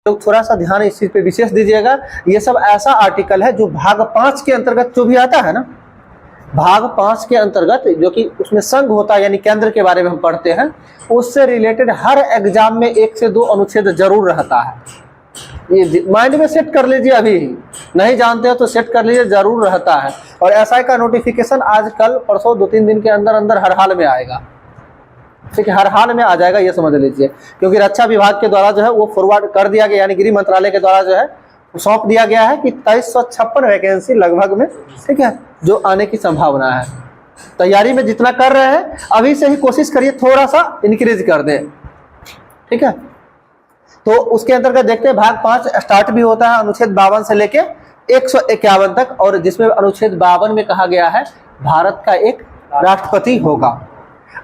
लोग थोड़ा सा ध्यान इस चीज पे विशेष दीजिएगा। ये सब ऐसा आर्टिकल है जो भाग 5 के अंतर्गत जो भी आता है ना, भाग 5 के अंतर्गत जो कि उसमें संघ होता है यानी केंद्र के बारे में हम पढ़ते हैं, उससे रिलेटेड हर एग्जाम में 1 से 2 अनुच्छेद जरूर रहता है। ये माइंड में सेट कर लीजिए, अभी नहीं जानते हो तो सेट कर लीजिए, जरूर रहता है। और एसआई का नोटिफिकेशन आज कल परसों 2-3 दिन के अंदर अंदर हर हाल में आएगा, ठीक है, हर हाल में आ जाएगा, ये समझ लीजिए। क्योंकि रक्षा विभाग के द्वारा जो है वो फॉरवर्ड कर दिया गया, यानी गृह मंत्रालय के द्वारा जो है सौंप दिया गया है कि 2356 वैकेंसी लगभग में, ठीक है, जो आने की संभावना है। तैयारी में जितना कर रहे हैं अभी से ही कोशिश करिए थोड़ा सा इंक्रीज कर दें, ठीक है। तो उसके अंतर्गत देखते हैं भाग 5 स्टार्ट भी होता है अनुच्छेद 52 से लेके 151 तक, और जिसमें अनुच्छेद 52 में कहा गया है भारत का एक राष्ट्रपति होगा।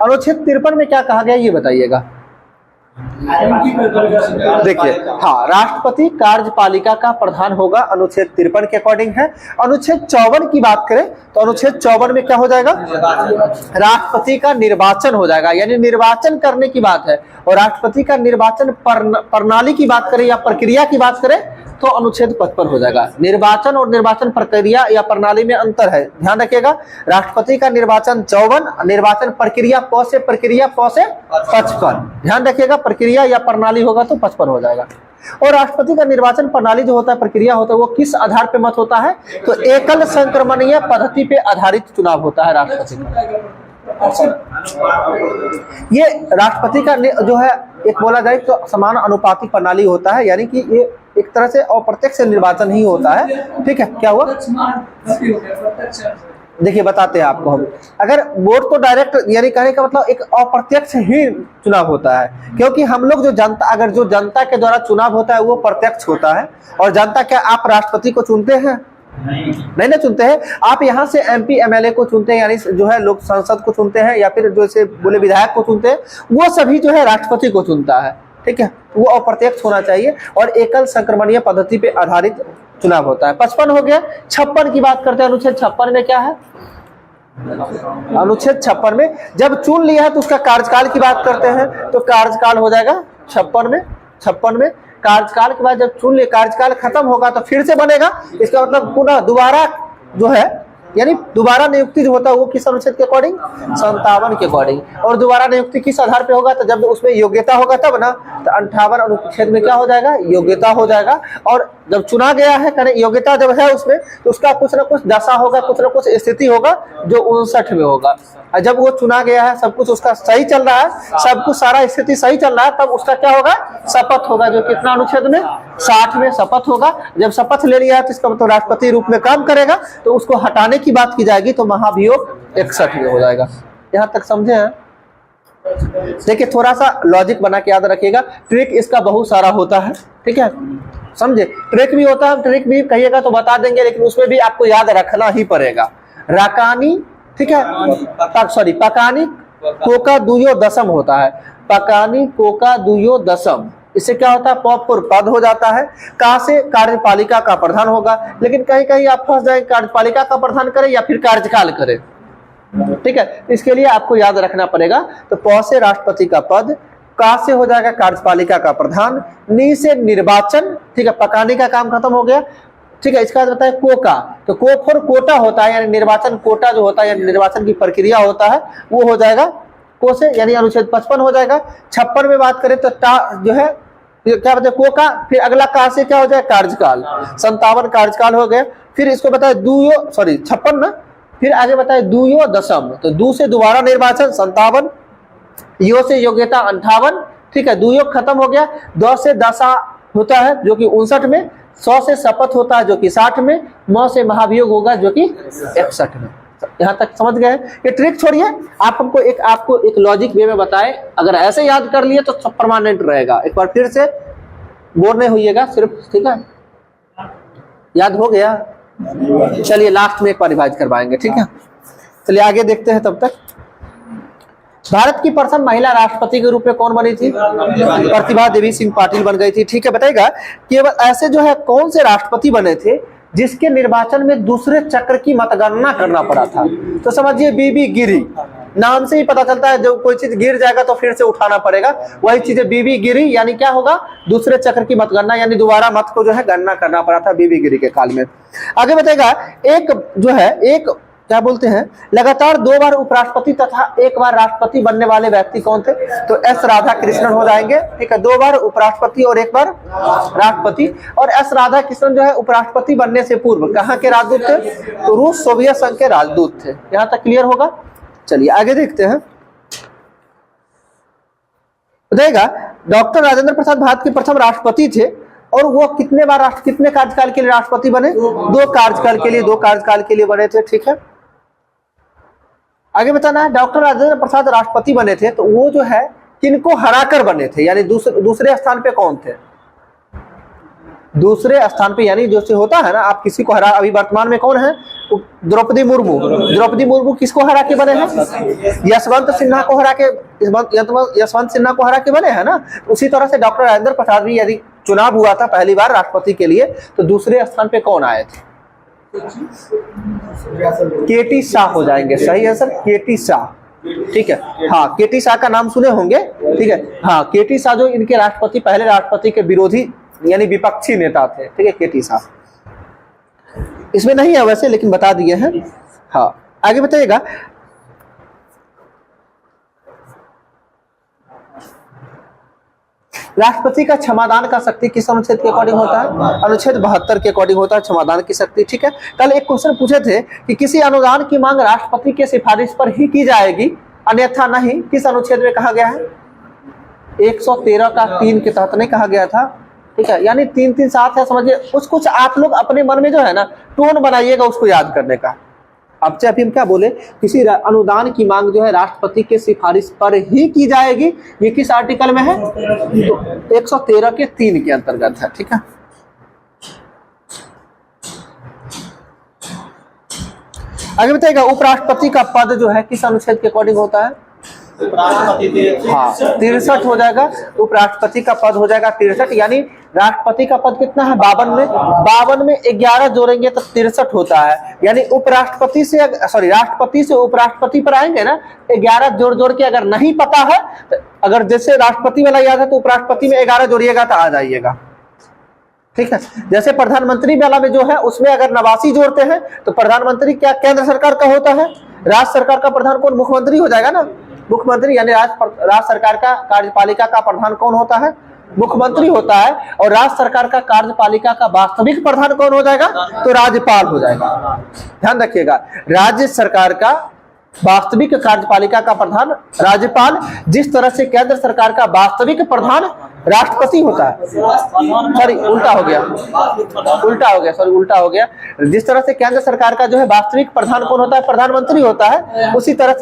अनुच्छेद 53 में क्या कहा गया ये बताइएगा। देखिए, हाँ, राष्ट्रपति कार्यपालिका का प्रधान होगा, अनुच्छेद 53 के अकॉर्डिंग है। अनुच्छेद 54 की बात करें तो अनुच्छेद 54 में क्या हो जाएगा, राष्ट्रपति का निर्वाचन हो जाएगा, यानी निर्वाचन करने की बात है। और राष्ट्रपति का निर्वाचन प्रणाली की बात करें या प्रक्रिया की बात करें तो अनुच्छेद 55 हो जाएगा। निर्वाचन और निर्वाचन प्रक्रिया या प्रणाली में अंतर है, ध्यान रखिएगा। राष्ट्रपति का निर्वाचन 54, निर्वाचन प्रक्रिया प से 55, ध्यान रखिएगा। प्रक्रिया या प्रणाली होगा तो 55 हो जाएगा। और राष्ट्रपति का निर्वाचन प्रणाली जो होता है, प्रक्रिया होता है, वो किस आधार पे मत होता है तो एकल संक्रमणीय पद्धति पे आधारित चुनाव होता है राष्ट्रपति का। ये राष्ट्रपति का जो है एक बोला जाए तो समान अनुपातिक प्रणाली होता है, यानी कि ये एक तरह से अप्रत्यक्ष निर्वाचन ही होता है, ठीक है। क्या हुआ, देखिए बताते हैं आपको हम। अगर वोट तो डायरेक्ट यानी कहने का मतलब एक अप्रत्यक्ष ही चुनाव होता है, क्योंकि हम लोग जो जनता, अगर जो जनता के द्वारा चुनाव होता है वो प्रत्यक्ष होता है। और जनता क्या आप राष्ट्रपति को चुनते हैं? नहीं ना चुनते हैं। आप यहाँ से एमपी एमएलए को चुनते हैं, यानी जो है लोग संसद को चुनते हैं, या फिर जो से बोले विधायक को चुनते हैं, वो सभी जो है राष्ट्रपति को चुनता है, ठीक है। वो अप्रत्यक्ष होना चाहिए और एकल संक्रमणीय पद्धति पे आधारित चुनाव होता है। 55 हो गया। 56 की बात करते हैं। अनुच्छेद 56 में क्या है, अनुच्छेद 56 में जब चुन लिया है तो उसका कार्यकाल की बात करते हैं, तो कार्यकाल हो जाएगा 56 में कार्यकाल के बाद जब चुन ले, कार्यकाल खत्म होगा तो फिर से बनेगा। इसका मतलब पुनः दोबारा जो है, यानी दोबारा नियुक्ति जो होता है वो किस अनुच्छेद के अकॉर्डिंग, 57 के अकॉर्डिंग। और दोबारा नियुक्ति किस आधार पे होगा, तो जब उसमें योग्यता होगा तब ना, तो 58 अनुच्छेद में क्या हो जाएगा, योग्यता हो जाएगा। और जब चुना गया है, करें योग्यता जब है उसमें, तो उसका कुछ ना कुछ दशा होगा, कुछ ना कुछ स्थिति होगा जो 59 में होगा। और जब वो चुना गया है, सब कुछ उसका सही चल रहा है, सब कुछ सारा स्थिति सही चल रहा है, तब उसका क्या होगा, शपथ होगा, जो कितना अनुच्छेद में, 60 में शपथ होगा। जब शपथ ले लिया है तो इसका मतलब राष्ट्रपति रूप में काम करेगा, तो उसको हटाने की बात की जाएगी तो महाभियोग 61 में हो जाएगा। यहाँ तक समझे हैं? देखिए थोड़ा सा लॉजिक बना के याद रखिएगा। ट्रिक इसका बहुत सारा होता है, ठीक है, समझे। ट्रिक भी होता है, ट्रिक भी कहिएगा तो बता देंगे, लेकिन उसमें भी आपको याद रखना ही पड़ेगा। राकानी, ठीक है, सॉरी, पकानी कोका दुयो दशम होता है। पकानी कोका दुयो दशम, इससे क्या होता है, पॉपुर पद हो जाता है। कहाँ से, कार्यपालिका का प्रधान होगा। लेकिन कहीं कहीं आप फंस जाए, कार्यपालिका का प्रधान करें या फिर कार्यकाल करें, ठीक है। इसके लिए आपको याद रखना पड़ेगा। तो प से राष्ट्रपति का पद, का से हो जाएगा कार्यपालिका का प्रधान, नी से निर्वाचन, ठीक है, पकाने का काम खत्म हो गया, ठीक है। इसका बताए कोका, तो को फॉर कोटा होता है, यानी निर्वाचन कोटा जो होता है, यानी निर्वाचन की प्रक्रिया होता है, वो हो जाएगा को से, यानी अनुच्छेद 55 हो जाएगा। 56 में बात करें तो टा जो है क्या बताए, को का, फिर अगला का से क्या हो जाए, कार्यकाल, 57 कार्यकाल हो गए। फिर इसको बताए दुयो, सॉरी 56 ना, फिर आगे बताए दुयो दशम, तो दू से दोबारा निर्वाचन 57, यो से योग्यता 58, ठीक है, दुयो खत्म हो गया। 10 से दशा होता है जो कि 59 में, 100 से शपथ होता है जो कि 60 में, 9 से महाभियोग होगा जो कि 61 में। यहाँ तक समझ गए? ये ट्रिक छोड़िए, आप आपको एक लॉजिक वे में बताए, अगर ऐसे याद कर लिए तो सब परमानेंट रहेगा। एक बार फिर से बोर नहीं होइएगा सिर्फ, ठीक है, याद हो गया। चलिए लास्ट में एक बार रिवाइज करवाएंगे, ठीक है। चलिए आगे देखते हैं। तब तक भारत की प्रथम महिला राष्ट्रपति के रूप में कौन बनी थी, प्रतिभा देवी सिंह पाटिल बन गई थी, ठीक है। बताएगा केवल ऐसे जो है कौन से राष्ट्रपति बने थे जिसके निर्वाचन में दूसरे चक्र की मतगणना करना पड़ा था, तो समझिए बीबी गिरी, नाम से ही पता चलता है जब कोई चीज गिर जाएगा तो फिर से उठाना पड़ेगा। वही चीजें बीबी गिरी यानी क्या होगा, दूसरे चक्र की मतगणना यानी दोबारा मत को जो है गणना करना पड़ा था बीबी गिरी के काल में। आगे बताएगा, एक जो है एक क्या बोलते हैं, लगातार 2 बार उपराष्ट्रपति तथा 1 बार राष्ट्रपति बनने वाले व्यक्ति कौन थे? तो एस राधाकृष्णन हो जाएंगे। ठीक है, 2 बार उपराष्ट्रपति और 1 बार राष्ट्रपति। और एस राधाकृष्णन जो है उपराष्ट्रपति बनने से पूर्व कहाँ के राजदूत थे? तो रूस सोवियत संघ के राजदूत थे। यहाँ तक क्लियर होगा। चलिए आगे देखते हैं। बताएगा, डॉक्टर राजेंद्र प्रसाद भारत के प्रथम राष्ट्रपति थे और वो कितने कार्यकाल के लिए राष्ट्रपति बने? 2 कार्यकाल के लिए बने थे। ठीक है, आगे बताना है, डॉक्टर राजेंद्र प्रसाद राष्ट्रपति बने थे तो वो जो है किनको हराकर बने थे, यानी दूसरे स्थान पे कौन थे? दूसरे स्थान पे यानी जो से होता है ना, आप किसी को हरा, अभी वर्तमान में कौन है? द्रौपदी मुर्मू। द्रौपदी मुर्मू किसको हरा के बने हैं? यशवंत सिन्हा को हरा के बने हैं ना। उसी तरह से डॉक्टर राजेंद्र प्रसाद भी, यदि चुनाव हुआ था पहली बार राष्ट्रपति के लिए, तो दूसरे स्थान पे कौन आए थे? केटी शाह हो जाएंगे। सही है सर, केटी शाह। ठीक है, हाँ, केटी शाह का नाम सुने होंगे। ठीक है, हाँ, केटी शाह जो इनके राष्ट्रपति, पहले राष्ट्रपति के विरोधी यानी विपक्षी नेता थे। ठीक है, केटी शाह इसमें नहीं है वैसे, लेकिन बता दिए हैं। हाँ, आगे बताइएगा, राष्ट्रपति का क्षमादान का शक्ति किस अनुच्छेद के अकॉर्डिंग होता है? अनुच्छेद 72 के अकॉर्डिंग होता है क्षमादान की शक्ति। ठीक है, कल एक क्वेश्चन पूछे थे कि किसी अनुदान की मांग राष्ट्रपति के सिफारिश पर ही की जाएगी अन्यथा नहीं, किस अनुच्छेद में कहा गया है? 113 का 3 के तहत नहीं कहा गया था। ठीक है, यानी 3 साथ है, समझिए। कुछ आप लोग अपने मन में जो है ना टोन बनाइएगा उसको याद करने का। अब चाहे हम क्या बोले, किसी अनुदान की मांग जो है राष्ट्रपति के सिफारिश पर ही की जाएगी, ये किस आर्टिकल में है? तो 113 के 3 के अंतर्गत है। ठीक है, आगे बताइएगा, उपराष्ट्रपति का पद जो है किस अनुच्छेद के अकॉर्डिंग होता है? हाँ, 63 हो जाएगा। उपराष्ट्रपति का पद हो जाएगा 63, यानी राष्ट्रपति का पद कितना है? 52 में 11 जोड़ेंगे तो 63 होता है। यानी राष्ट्रपति से उपराष्ट्रपति पर आएंगे ना, 11 जोड़ के अगर नहीं पता है तो, अगर जैसे राष्ट्रपति वाला याद है तो उपराष्ट्रपति में 11 जोड़िएगा तो आ जाइएगा। ठीक है, जैसे प्रधानमंत्री वाला में जो है उसमें अगर 89 जोड़ते हैं तो प्रधानमंत्री क्या केंद्र सरकार का होता है? राज्य सरकार का प्रधान कौन? मुख्यमंत्री हो जाएगा ना। मुख्यमंत्री यानी राज्य सरकार का कार्यपालिका का प्रधान कौन होता है? मुख्यमंत्री होता है। और राज्य सरकार का कार्यपालिका का वास्तविक प्रधान कौन हो जाएगा? तो राज्यपाल हो जाएगा। ध्यान रखिएगा, राज्य सरकार का वास्तविक कार्यपालिका का प्रधान राज्यपाल, जिस तरह से केंद्र सरकार का वास्तविक प्रधान राष्ट्रपति होता है। सॉरी, उल्टा हो गया। जिस तरह से केंद्र सरकार का जो है वास्तविक प्रधान कौन होता है? प्रधानमंत्री होता है। उसी तरह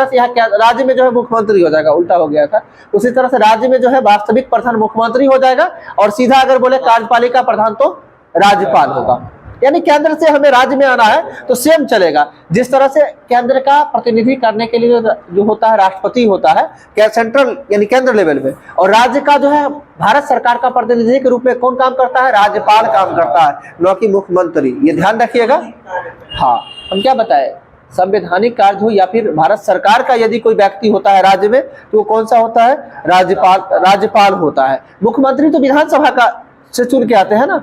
से यहाँ राज्य में जो है मुख्यमंत्री हो जाएगा। उल्टा हो गया था। उसी तरह से राज्य में जो है वास्तविक प्रधान मुख्यमंत्री हो जाएगा और सीधा अगर बोले कार्यपालिका प्रधान तो राज्यपाल होगा। यानी केंद्र से हमें राज्य में आना है तो सेम चलेगा। जिस तरह से केंद्र का प्रतिनिधि करने के लिए जो होता है राष्ट्रपति होता है क्या सेंट्रल यानी केंद्र लेवल में, और राज्य का जो है भारत सरकार का प्रतिनिधि के रूप में कौन काम करता है? राज्यपाल काम करता है, न कि मुख्यमंत्री। ये ध्यान रखिएगा। हाँ, हम क्या बताए, संवैधानिक कार्य हो या फिर भारत सरकार का यदि कोई व्यक्ति होता है राज्य में तो वो कौन सा होता है? राज्यपाल होता है। मुख्यमंत्री तो विधानसभा का से चुन के आते हैं ना।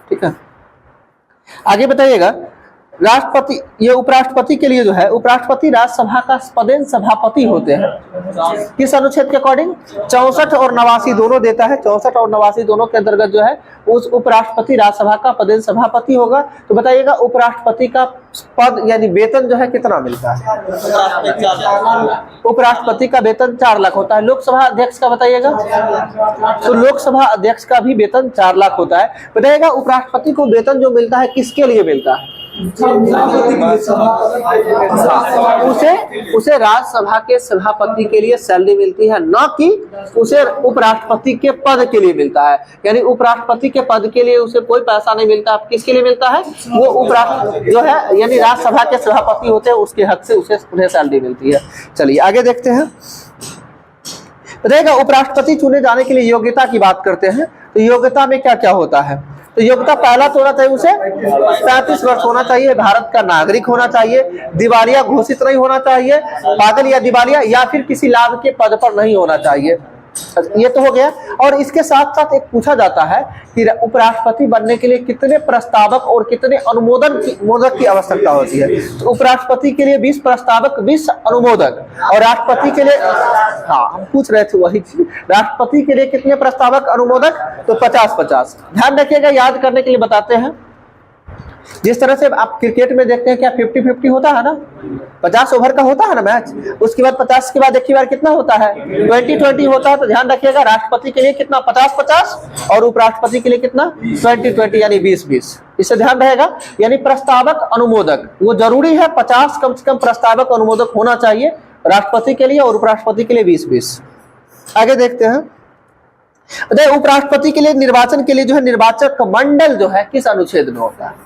ठीक है, आगे बताइएगा, राष्ट्रपति, ये उपराष्ट्रपति के लिए जो है उपराष्ट्रपति राज्यसभा का पदेन सभापति होते हैं। किस अनुच्छेद के अकॉर्डिंग? 64 और 89 दोनों देता है। 64 और 89 दोनों के अंतर्गत जो है उस उपराष्ट्रपति राज्यसभा का पदेन सभापति होगा। तो बताइएगा उपराष्ट्रपति का पद यानी वेतन जो है कितना मिलता है? उपराष्ट्रपति का वेतन 4 लाख होता है। लोकसभा अध्यक्ष का बताइएगा, तो लोकसभा अध्यक्ष का भी वेतन 4 लाख होता है। बताइएगा उपराष्ट्रपति को वेतन जो मिलता है किसके लिए मिलता है? उसे राज्यसभा के सभापति के लिए सैलरी मिलती है, न कि उसे उपराष्ट्रपति के पद के लिए मिलता है। यानी उपराष्ट्रपति के पद के लिए उसे कोई पैसा नहीं मिलता। किसके लिए मिलता है? वो उपराष्ट्रपति जो है यानी राज्यसभा के सभापति होते हैं, उसके हक से उन्हें सैलरी मिलती है। चलिए आगे देखते हैं। बताइएगा उपराष्ट्रपति चुने जाने के लिए योग्यता की बात करते हैं तो योग्यता में क्या क्या होता है? तो योग्यता पहला तो होना चाहिए, उसे 35 वर्ष होना चाहिए, भारत का नागरिक होना चाहिए, दिवालिया घोषित नहीं होना चाहिए, पागल या दिवालिया या फिर किसी लाभ के पद पर नहीं होना चाहिए। ये तो हो गया। और इसके साथ साथ एक पूछा जाता है कि उपराष्ट्रपति बनने के लिए कितने प्रस्तावक और कितने अनुमोदक की आवश्यकता होती है। तो उपराष्ट्रपति के लिए 20 प्रस्तावक, 20 अनुमोदक, और राष्ट्रपति के लिए, हाँ हम पूछ रहे थे वही चीज, राष्ट्रपति के लिए कितने प्रस्तावक अनुमोदक, तो 50-50। ध्यान रखिएगा, याद करने के लिए बताते हैं। जिस तरह से आप क्रिकेट में देखते हैं क्या 50-50 होता है ना, 50 ओवर का होता है ना मैच, उसके बाद 50 के बाद एक ही बार कितना होता है, 20-20 होता है। तो ध्यान रखिएगा, राष्ट्रपति के लिए कितना 50-50 और उपराष्ट्रपति के लिए कितना 20-20 यानी 20-20। इससे ध्यान रहेगा, यानी प्रस्तावक अनुमोदक वो जरूरी है, 50 कम से कम प्रस्तावक अनुमोदक होना चाहिए राष्ट्रपति के लिए और उपराष्ट्रपति के लिए 20-20। आगे देखते हैं, उपराष्ट्रपति के लिए निर्वाचन के लिए जो है निर्वाचक मंडल जो है किस अनुच्छेद में होता है,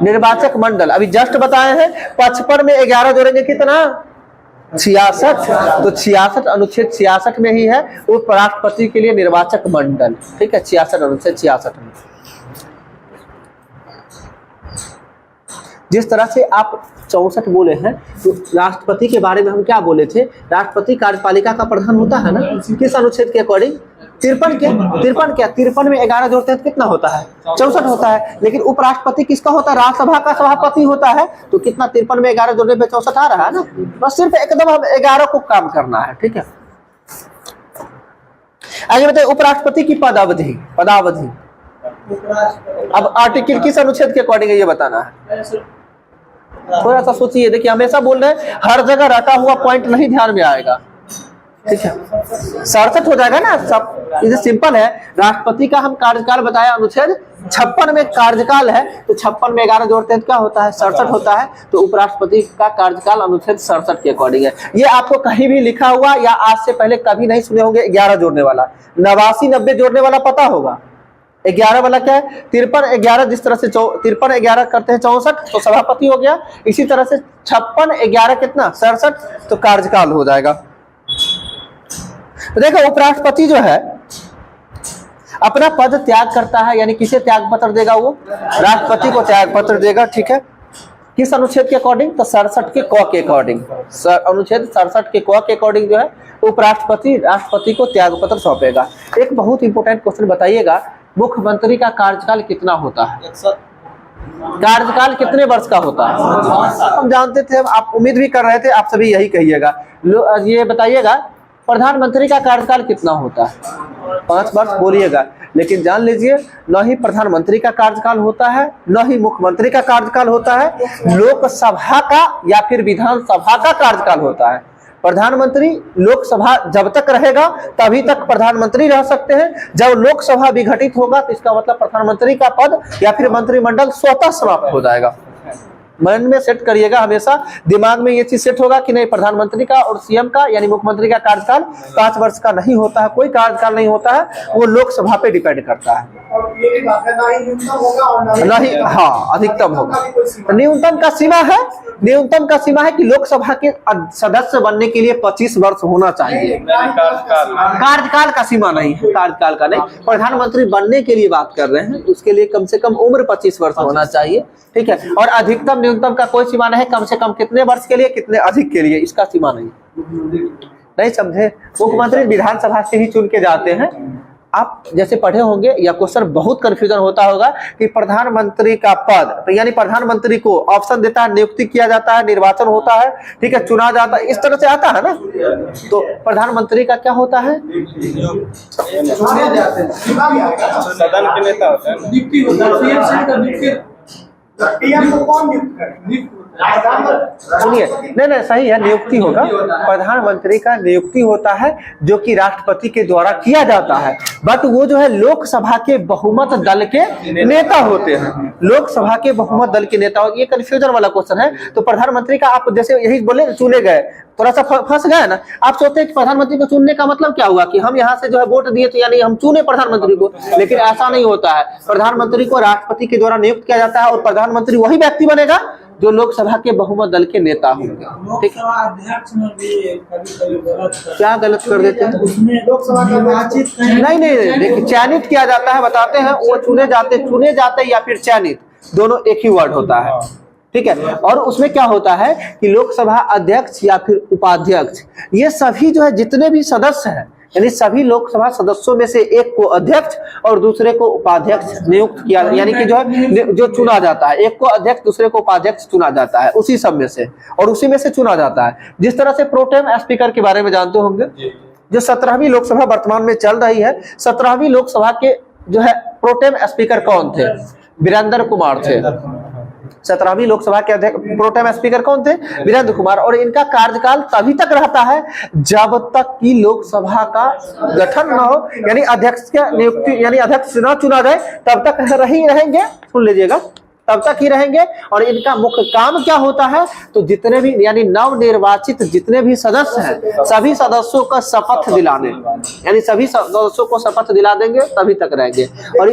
निर्वाचक मंडल अभी जस्ट बताए हैं। 55 में 11 जोड़ेंगे कितना, 66। तो 66 अनुच्छेद 66 में ही है उपराष्ट्रपति के लिए निर्वाचक मंडल, ठीक है, 66 अनुच्छेद 66 में। जिस तरह से आप 64 बोले हैं, तो राष्ट्रपति के बारे में हम क्या बोले थे, राष्ट्रपति कार्यपालिका का प्रधान होता है ना, किस अनुच्छेद के अकॉर्डिंग, 53 में 11 जोड़ते हैं तो कितना होता है, 64 होता है। लेकिन उपराष्ट्रपति किसका होता है, राज्यसभा का सभापति होता है, तो कितना 53 में 11 जोड़ने पे 64 आ रहा है ना। बस सिर्फ एकदम हम 11 को काम करना है, ठीक है। आगे बताइए, उपराष्ट्रपति की पदावधि, अब आर्टिकल किस अनुच्छेद के अकॉर्डिंग है ये बताना है। थोड़ा सा सोचिए, देखिए हमेशा बोल रहे हैं, हर जगह रटा हुआ पॉइंट नहीं ध्यान में आएगा, ठीक है। 67 हो जाएगा ना सब, इसे सिंपल है। राष्ट्रपति का हम कार्यकाल बताया अनुच्छेद 56 में कार्यकाल है, तो 56 में 11 जोड़ते हैं तो क्या होता है, 67 होता है। तो उपराष्ट्रपति का कार्यकाल अनुच्छेद 67 के अकॉर्डिंग है। ये आपको कहीं भी लिखा हुआ या आज से पहले कभी नहीं सुने होंगे 11 जोड़ने वाला, 89-90 जोड़ने वाला पता होगा। 11 वाला क्या है, 53-11, जिस तरह से 53-11 करते हैं 64 तो सभापति हो गया। इसी तरह से 56-11 कितना 67, तो कार्यकाल हो जाएगा। तो देखो उपराष्ट्रपति जो है अपना पद त्याग करता है, यानी किसे त्याग पत्र देगा, वो राष्ट्रपति को त्याग पत्र देगा, ठीक है। किस अनुच्छेद के अकॉर्डिंग, तो 67 के क के अकॉर्डिंग, अनुच्छेद 67 के क के अकॉर्डिंग जो है उपराष्ट्रपति राष्ट्रपति को त्याग पत्र सौंपेगा। एक बहुत इंपॉर्टेंट क्वेश्चन बताइएगा, मुख्यमंत्री का कार्यकाल कितना होता है, कार्यकाल कितने वर्ष का होता है। हम जानते थे, आप उम्मीद भी कर रहे थे, आप सभी यही कहिएगा। ये बताइएगा प्रधानमंत्री का कार्यकाल कितना होता है, 5 वर्ष बोलिएगा। लेकिन जान लीजिए, न ही प्रधानमंत्री का कार्यकाल होता है, न ही मुख्यमंत्री का कार्यकाल होता है, लोकसभा का या फिर विधानसभा का कार्यकाल होता है। प्रधानमंत्री लोकसभा जब तक रहेगा तभी तक प्रधानमंत्री रह सकते हैं, जब लोकसभा विघटित होगा तो इसका मतलब प्रधानमंत्री का पद या फिर मंत्रिमंडल स्वतः समाप्त हो जाएगा। मन में सेट करिएगा, हमेशा दिमाग में ये चीज सेट होगा कि नहीं, प्रधानमंत्री का और सीएम का यानी मुख्यमंत्री का कार्यकाल 5 वर्ष का नहीं होता है, कोई कार्यकाल नहीं होता है, वो लोकसभा पे डिपेंड करता है। नहीं, हाँ अधिकतम होगा। न्यूनतम का सीमा है, न्यूनतम का सीमा है कि लोकसभा के सदस्य बनने के लिए 25 वर्ष होना चाहिए। कार्यकाल का सीमा नहीं है, कार्यकाल का नहीं, प्रधानमंत्री बनने के लिए बात कर रहे हैं, उसके लिए कम से कम उम्र 25 वर्ष होना चाहिए, ठीक है। और अधिकतम न्यूनतम का कोई सीमा नहीं, कम से कम कितने वर्ष के लिए, कितने अधिक के लिए, इसका सीमा नहीं समझे। मुख्यमंत्री विधानसभा से ही चुन के जाते हैं। आप जैसे पढ़े होंगे, या क्वेश्चन बहुत कंफ्यूजन होता होगा कि प्रधानमंत्री का पद, तो यानी प्रधानमंत्री को ऑप्शन देता है, नियुक्ति किया जाता है, निर्वाचन होता है, ठीक है, चुना जाता है, इस तरह से आता है ना। तो प्रधानमंत्री का क्या होता है, चुने जाते हैं, सदन के नेता होता है, नियुक्ति होता है। पीएम को कौन नियुक्त करे, सुनिए, नहीं सही है, नियुक्ति होगा। प्रधानमंत्री का नियुक्ति होता है जो कि राष्ट्रपति के द्वारा किया जाता है, बट वो जो है लोकसभा के बहुमत दल के नेता होते हैं, लोकसभा के बहुमत दल के नेता। ये कंफ्यूजन वाला क्वेश्चन है। तो प्रधानमंत्री का आप जैसे यही बोले चुने गए, थोड़ा सा फंस गए ना। आप सोचते हैं कि प्रधानमंत्री को चुनने का मतलब क्या हुआ कि हम यहाँ से जो है वोट दिए तो यानी हम चुने प्रधानमंत्री को, लेकिन ऐसा नहीं होता है। प्रधानमंत्री को राष्ट्रपति के द्वारा नियुक्त किया जाता है और प्रधानमंत्री वही व्यक्ति बनेगा जो लोकसभा के बहुमत दल के नेता होंगे। ठीक, लोकसभा अध्यक्ष में भी कभी-कभी गलत क्या गलत कर देते हैं? उसमें लोकसभा का निर्वाचित नहीं देखिए, चयनित किया जाता है, बताते हैं वो चुने जाते या फिर चयनित, दोनों एक ही वर्ड होता है। ठीक है, और उसमें क्या होता है कि लोकसभा अध्यक्ष या फिर उपाध्यक्ष, ये सभी जो है जितने भी सदस्य हैं, यानी सभी लोकसभा सदस्यों में से एक को अध्यक्ष और दूसरे को उपाध्यक्ष नियुक्त किया, यानी कि जो है जो चुना जाता है, एक को अध्यक्ष दूसरे को उपाध्यक्ष चुना जाता है उसी सब में से, और उसी में से चुना जाता है। जिस तरह से प्रोटेम स्पीकर के बारे में जानते होंगे, जो 17वीं लोकसभा वर्तमान में चल रही है, 17वीं लोकसभा के जो है प्रोटेम स्पीकर कौन थे? वीरेंद्र कुमार थे। 17वीं लोकसभा के अध्यक्ष प्रोटेम स्पीकर कौन थे? वीरेंद्र कुमार। और इनका कार्यकाल तभी तक रहता है जब तक कि लोकसभा का गठन न हो, यानी अध्यक्ष का नियुक्ति, यानी अध्यक्ष न चुना जाए, तब तक ही रहेंगे। सुन लीजिएगा, तब तक ही रहेंगे। और इनका मुख्य काम क्या होता है? तो जितने भी यानी नवनिर्वाचित जितने भी सदस्य हैं, सभी सदस्यों का शपथ दिलाने, यानी सभी सदस्यों को शपथ दिला देंगे, तभी तक रहेंगे। और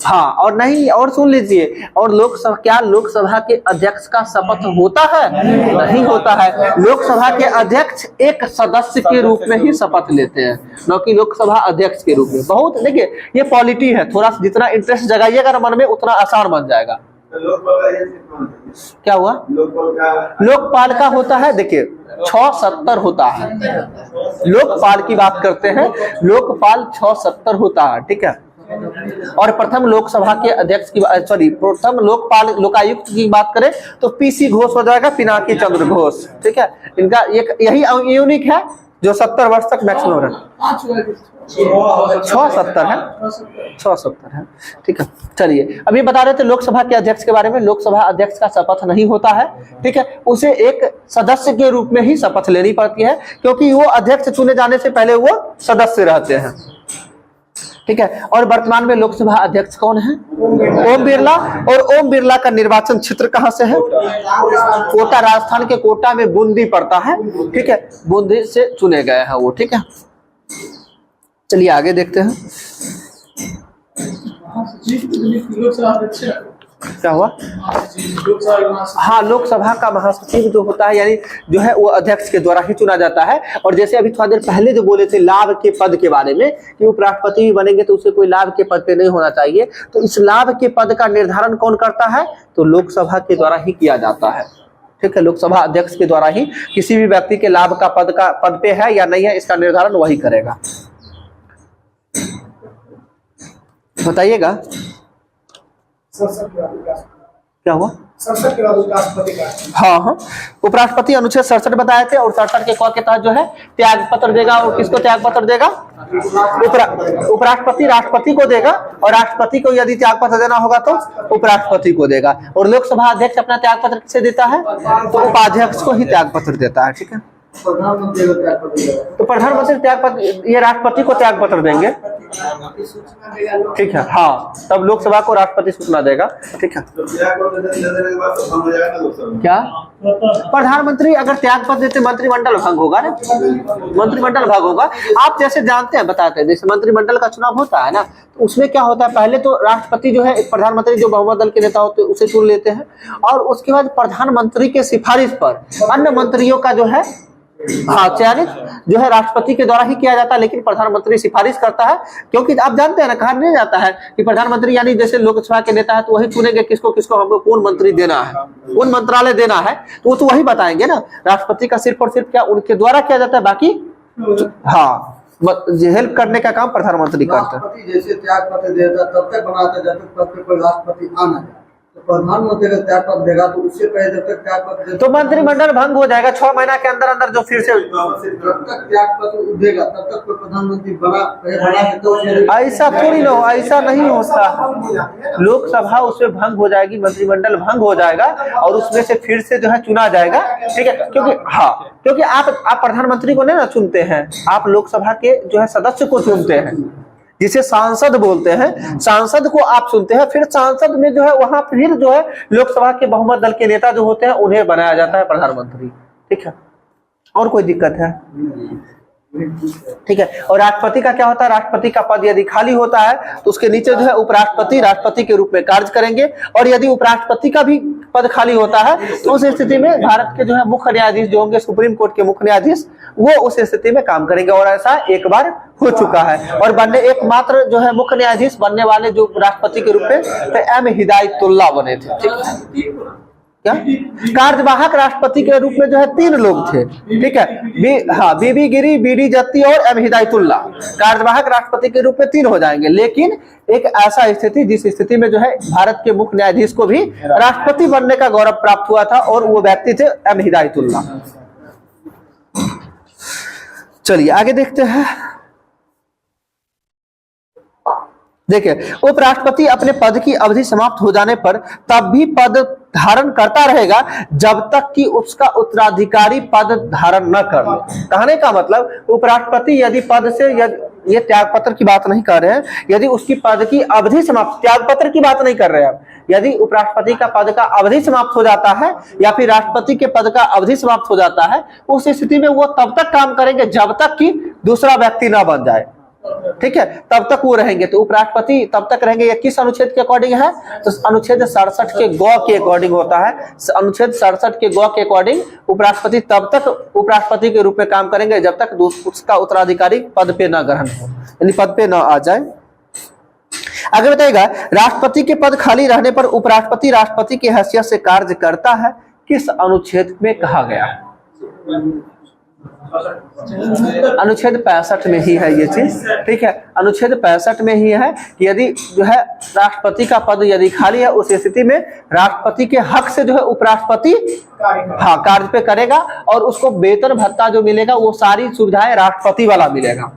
हाँ, और नहीं, और सुन लीजिए, और लोकसभा के अध्यक्ष का शपथ होता है? नहीं होता है। लोकसभा के अध्यक्ष एक सदस्य के रूप में ही शपथ लेते हैं, न कि लोकसभा अध्यक्ष के रूप में। बहुत देखिए, ये पॉलिटी है, थोड़ा सा जितना इंटरेस्ट जगाइएगा मन में उतना आसान बन जाएगा। क्या हुआ? लोकपाल का होता है, देखिए 670 होता है। लोकपाल की बात करते हैं, लोकपाल 670 होता है। ठीक है, और प्रथम लोकसभा के अध्यक्ष की प्रथम लोकायुक्त की बात करें तो पीसी घोष हो जाएगा, पिनाकी चंद्र घोष। ठीक है, इनका यही यूनिक है जो 70 वर्ष तक मैक्सिमम रहे। 670 है। ठीक है, चलिए अभी बता रहे थे लोकसभा के अध्यक्ष के बारे में। लोकसभा अध्यक्ष का शपथ नहीं होता है। ठीक है, उसे एक सदस्य के रूप में ही शपथ लेनी पड़ती है, क्योंकि वो अध्यक्ष चुने जाने से पहले वो सदस्य रहते हैं। ठीक है, और वर्तमान में लोकसभा अध्यक्ष कौन है? ओम बिरला। और ओम बिरला का निर्वाचन क्षेत्र कहां से है? कोटा, राजस्थान के कोटा में बूंदी पड़ता है। ठीक है, बूंदी से चुने गए हैं वो। ठीक है, चलिए आगे देखते हैं क्या हुआ। हाँ, लोकसभा का महासचिव जो होता है, यानी जो है वो अध्यक्ष के द्वारा ही चुना जाता है। और जैसे अभी थोड़ा देर पहले जो बोले थे लाभ के पद के बारे में कि उपराष्ट्रपति भी बनेंगे तो उसे कोई लाभ के पद पे नहीं होना चाहिए, तो इस लाभ के पद का निर्धारण कौन करता है? तो लोकसभा के द्वारा ही किया जाता है। ठीक है, लोकसभा अध्यक्ष के द्वारा ही किसी भी व्यक्ति के लाभ का पद पे है या नहीं है, इसका निर्धारण वही करेगा। बताइएगा क्या हुआ? हाँ, उपराष्ट्रपति अनुच्छेद 67 बताए थे, और 67 के क के तहत जो है त्याग पत्र देगा। और किसको त्याग पत्र देगा? उपराष्ट्रपति राष्ट्रपति को देगा, और राष्ट्रपति को यदि त्याग पत्र देना होगा तो उपराष्ट्रपति को देगा। और लोकसभा अध्यक्ष अपना त्याग पत्र किसे देता है? तो उपाध्यक्ष को ही त्याग पत्र देता है। ठीक है, तो प्रधानमंत्री त्याग पत्र, ये राष्ट्रपति को त्याग पत्र देंगे। ठीक है, हाँ, तब लोकसभा को राष्ट्रपति सूचना देगा। ठीक है, क्या प्रधानमंत्री अगर त्याग पत्र देते मंत्रिमंडल भंग होगा ना, मंत्रिमंडल भंग होगा। आप जैसे जानते हैं, बताते हैं, जैसे मंत्रिमंडल का चुनाव होता है ना, तो उसमें क्या होता है, पहले तो राष्ट्रपति जो है प्रधानमंत्री जो बहुमत दल के नेता होते हैं उसे चुन लेते हैं, और उसके बाद प्रधानमंत्री के सिफारिश पर अन्य मंत्रियों का जो है हाँ चयनित जो है राष्ट्रपति के द्वारा ही किया जाता है, लेकिन प्रधानमंत्री सिफारिश करता है। क्योंकि आप जानते हैं ना, कहा नहीं जाता है कि प्रधानमंत्री यानी जैसे लोकसभा के नेता है तो वही चुनेंगे किसको किसको हमको कौन मंत्री देना है, कौन मंत्रालय देना है, तो वो तो वही बताएंगे ना। राष्ट्रपति का सिर्फ और सिर्फ क्या उनके द्वारा किया जाता है, बाकी हाँ हेल्प करने का काम प्रधानमंत्री करते हैं। जैसे त्याग पत्र देता तब तक बनाता जब तक पद पे कोई राष्ट्रपति आना है, तो प्रधानमंत्री का त्याग पत्र देगा तो उससे पहले जब तक त्याग पत्र तो मंत्रिमंडल भंग हो जाएगा 6 महीना के अंदर अंदर, जो फिर से जब तक त्याग पत्र देगा तब तक कोई प्रधानमंत्री बना तो ऐसा थोड़ी ना, ऐसा नहीं होता। लोकसभा उसमें भंग हो जाएगी, मंत्रिमंडल भंग हो जाएगा, और उसमें से फिर से जो है चुना जाएगा। ठीक है, क्योंकि आप प्रधानमंत्री को नहीं ना चुनते हैं, आप लोकसभा के जो है सदस्य को चुनते हैं, जिसे सांसद बोलते हैं। सांसद को आप चुनते हैं, फिर सांसद में जो है वहां फिर जो है लोकसभा के बहुमत दल के नेता जो होते हैं उन्हें बनाया जाता है प्रधानमंत्री। ठीक है, और कोई दिक्कत है? ठीक है। और राष्ट्रपति का क्या होता है, राष्ट्रपति का पद यदि खाली होता है तो उसके नीचे जो है उपराष्ट्रपति राष्ट्रपति के रूप में कार्य करेंगे, और यदि उपराष्ट्रपति का भी पद खाली होता है तो उस स्थिति में भारत के जो है मुख्य न्यायाधीश जो होंगे, सुप्रीम कोर्ट के मुख्य न्यायाधीश, वो उस स्थिति में काम करेंगे। और ऐसा एक बार हो चुका है। और बनने एकमात्र जो है मुख्य न्यायाधीश बनने वाले जो राष्ट्रपति के रूप में तो एम हिदायतुल्लाह बने थे। ठीक है, क्या कार्यवाहक राष्ट्रपति के रूप में जो है 3 लोग थे। ठीक है, बीबी गिरी, बीडी जत्ती और एम हिदायतुल्लाह कार्यवाहक राष्ट्रपति के रूप में 3 हो जाएंगे। लेकिन एक ऐसा स्थिति जिस स्थिति में जो है भारत के मुख्य न्यायाधीश को भी राष्ट्रपति बनने का गौरव प्राप्त हुआ था, और वो व्यक्ति थे एम हिदायतुल्लाह। चलिए आगे देखते हैं। देखिए, उपराष्ट्रपति अपने पद की अवधि समाप्त हो जाने पर तब भी पद धारण करता रहेगा जब तक कि उसका उत्तराधिकारी पद धारण न कर ले। कहने का मतलब उपराष्ट्रपति यदि पद से, ये त्यागपत्र की बात नहीं कर रहे हैं, यदि उसकी पद की अवधि समाप्त, त्यागपत्र की बात नहीं कर रहे हैं, यदि उपराष्ट्रपति का पद का अवधि समाप्त हो जाता है या फिर राष्ट्रपति के पद का अवधि समाप्त हो जाता है, उस स्थिति में वो तब तक काम करेंगे जब तक कि दूसरा व्यक्ति ना बन जाए। ठीक है, तब तक वो रहेंगे। तो उपराष्ट्रपति तब तक रहेंगे। ये किस अनुच्छेद के अकॉर्डिंग है, तो अनुच्छेद 67 के गौ के अकॉर्डिंग होता है। अनुच्छेद 67 के गौ के अकॉर्डिंग उपराष्ट्रपति तब तक उपराष्ट्रपति के रूप में काम करेंगे जब तक उसका उत्तराधिकारी पद पे न ग्रहण हो, यानी पद पे न आ जाए। आगे बताइएगा, राष्ट्रपति के पद खाली रहने पर उपराष्ट्रपति राष्ट्रपति की हैसियत से कार्य करता है, किस अनुच्छेद में कहा गया है? अनुच्छेद 65 में ही है ये चीज। ठीक है, अनुच्छेद 65 में ही है कि यदि जो है राष्ट्रपति का पद यदि खाली है, उस स्थिति में राष्ट्रपति के हक से जो है उपराष्ट्रपति कार्य पे करेगा, और उसको वेतन भत्ता जो मिलेगा वो सारी सुविधाएं राष्ट्रपति वाला मिलेगा।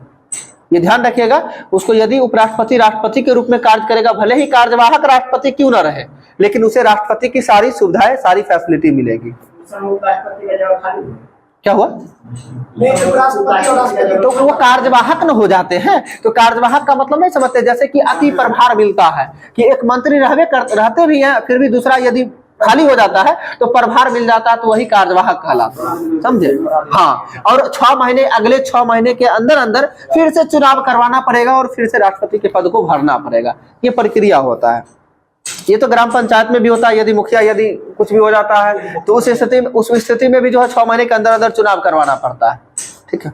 ये ध्यान रखिएगा। उसको यदि उपराष्ट्रपति राष्ट्रपति के रूप में कार्य करेगा, भले ही कार्यवाहक राष्ट्रपति क्यों ना रहे, लेकिन उसे राष्ट्रपति की सारी सुविधाएं, सारी फैसिलिटी मिलेगी। क्या हुआ? तो वो कार्यवाहक न हो जाते हैं। तो कार्यवाहक का मतलब नहीं समझते, जैसे कि अति प्रभार मिलता है कि एक मंत्री रहते भी हैं, फिर भी दूसरा यदि खाली हो जाता है तो प्रभार मिल जाता है, तो वही कार्यवाहक कहलाता है। समझे? हाँ। और 6 महीने, अगले 6 महीने के अंदर अंदर फिर से चुनाव करवाना पड़ेगा और फिर से राष्ट्रपति के पद को भरना पड़ेगा। ये प्रक्रिया होता है। ये तो ग्राम पंचायत में भी होता है। यदि मुखिया यदि कुछ भी हो जाता है तो उस स्थिति में भी जो है 6 महीने के अंदर अंदर चुनाव करवाना पड़ता है। ठीक है,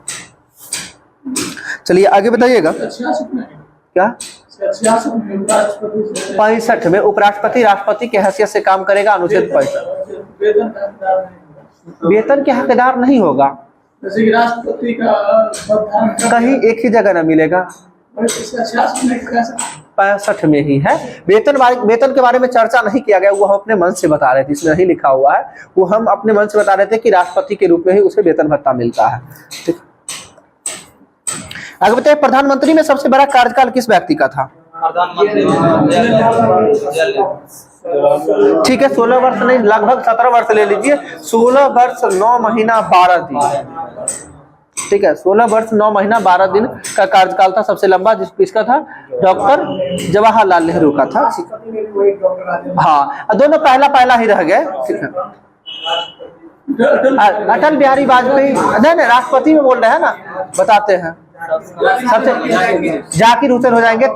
चलिए आगे बताइएगा। क्या 65 में उपराष्ट्रपति राष्ट्रपति के हैसियत से काम करेगा, अनुच्छेद 65। वेतन के हकदार नहीं होगा, राष्ट्रपति का कहीं एक ही जगह न मिलेगा। 65 में ही है। वेतन के बारे में चर्चा नहीं किया गया, वो हम अपने मन से बता रहे थे, इसमें नहीं लिखा हुआ है। वो हम अपने मन से बता रहे थे कि राष्ट्रपति के रूप में ही उसे वेतन भत्ता मिलता है। ठीक, आगे बताइए, प्रधानमंत्री में सबसे बड़ा कार्यकाल किस व्यक्ति का था? ठीक है, 16 वर्ष नहीं, लगभग 17 वर्ष ले लीजिए। 16 वर्ष 9 महीना 12 दिन। ठीक है, 16 वर्ष 9 महीना 12 दिन का कार्यकाल था सबसे लंबा, जिसका था डॉक्टर जवाहरलाल नेहरू का था। हाँ, दोनों पहला ही रह गए। ठीक है, अटल बिहारी वाजपेयी नहीं, राष्ट्रपति में बोल रहे हैं ना, बताते हैं। सबसे जाकिर हुसैन हो जाएंगे।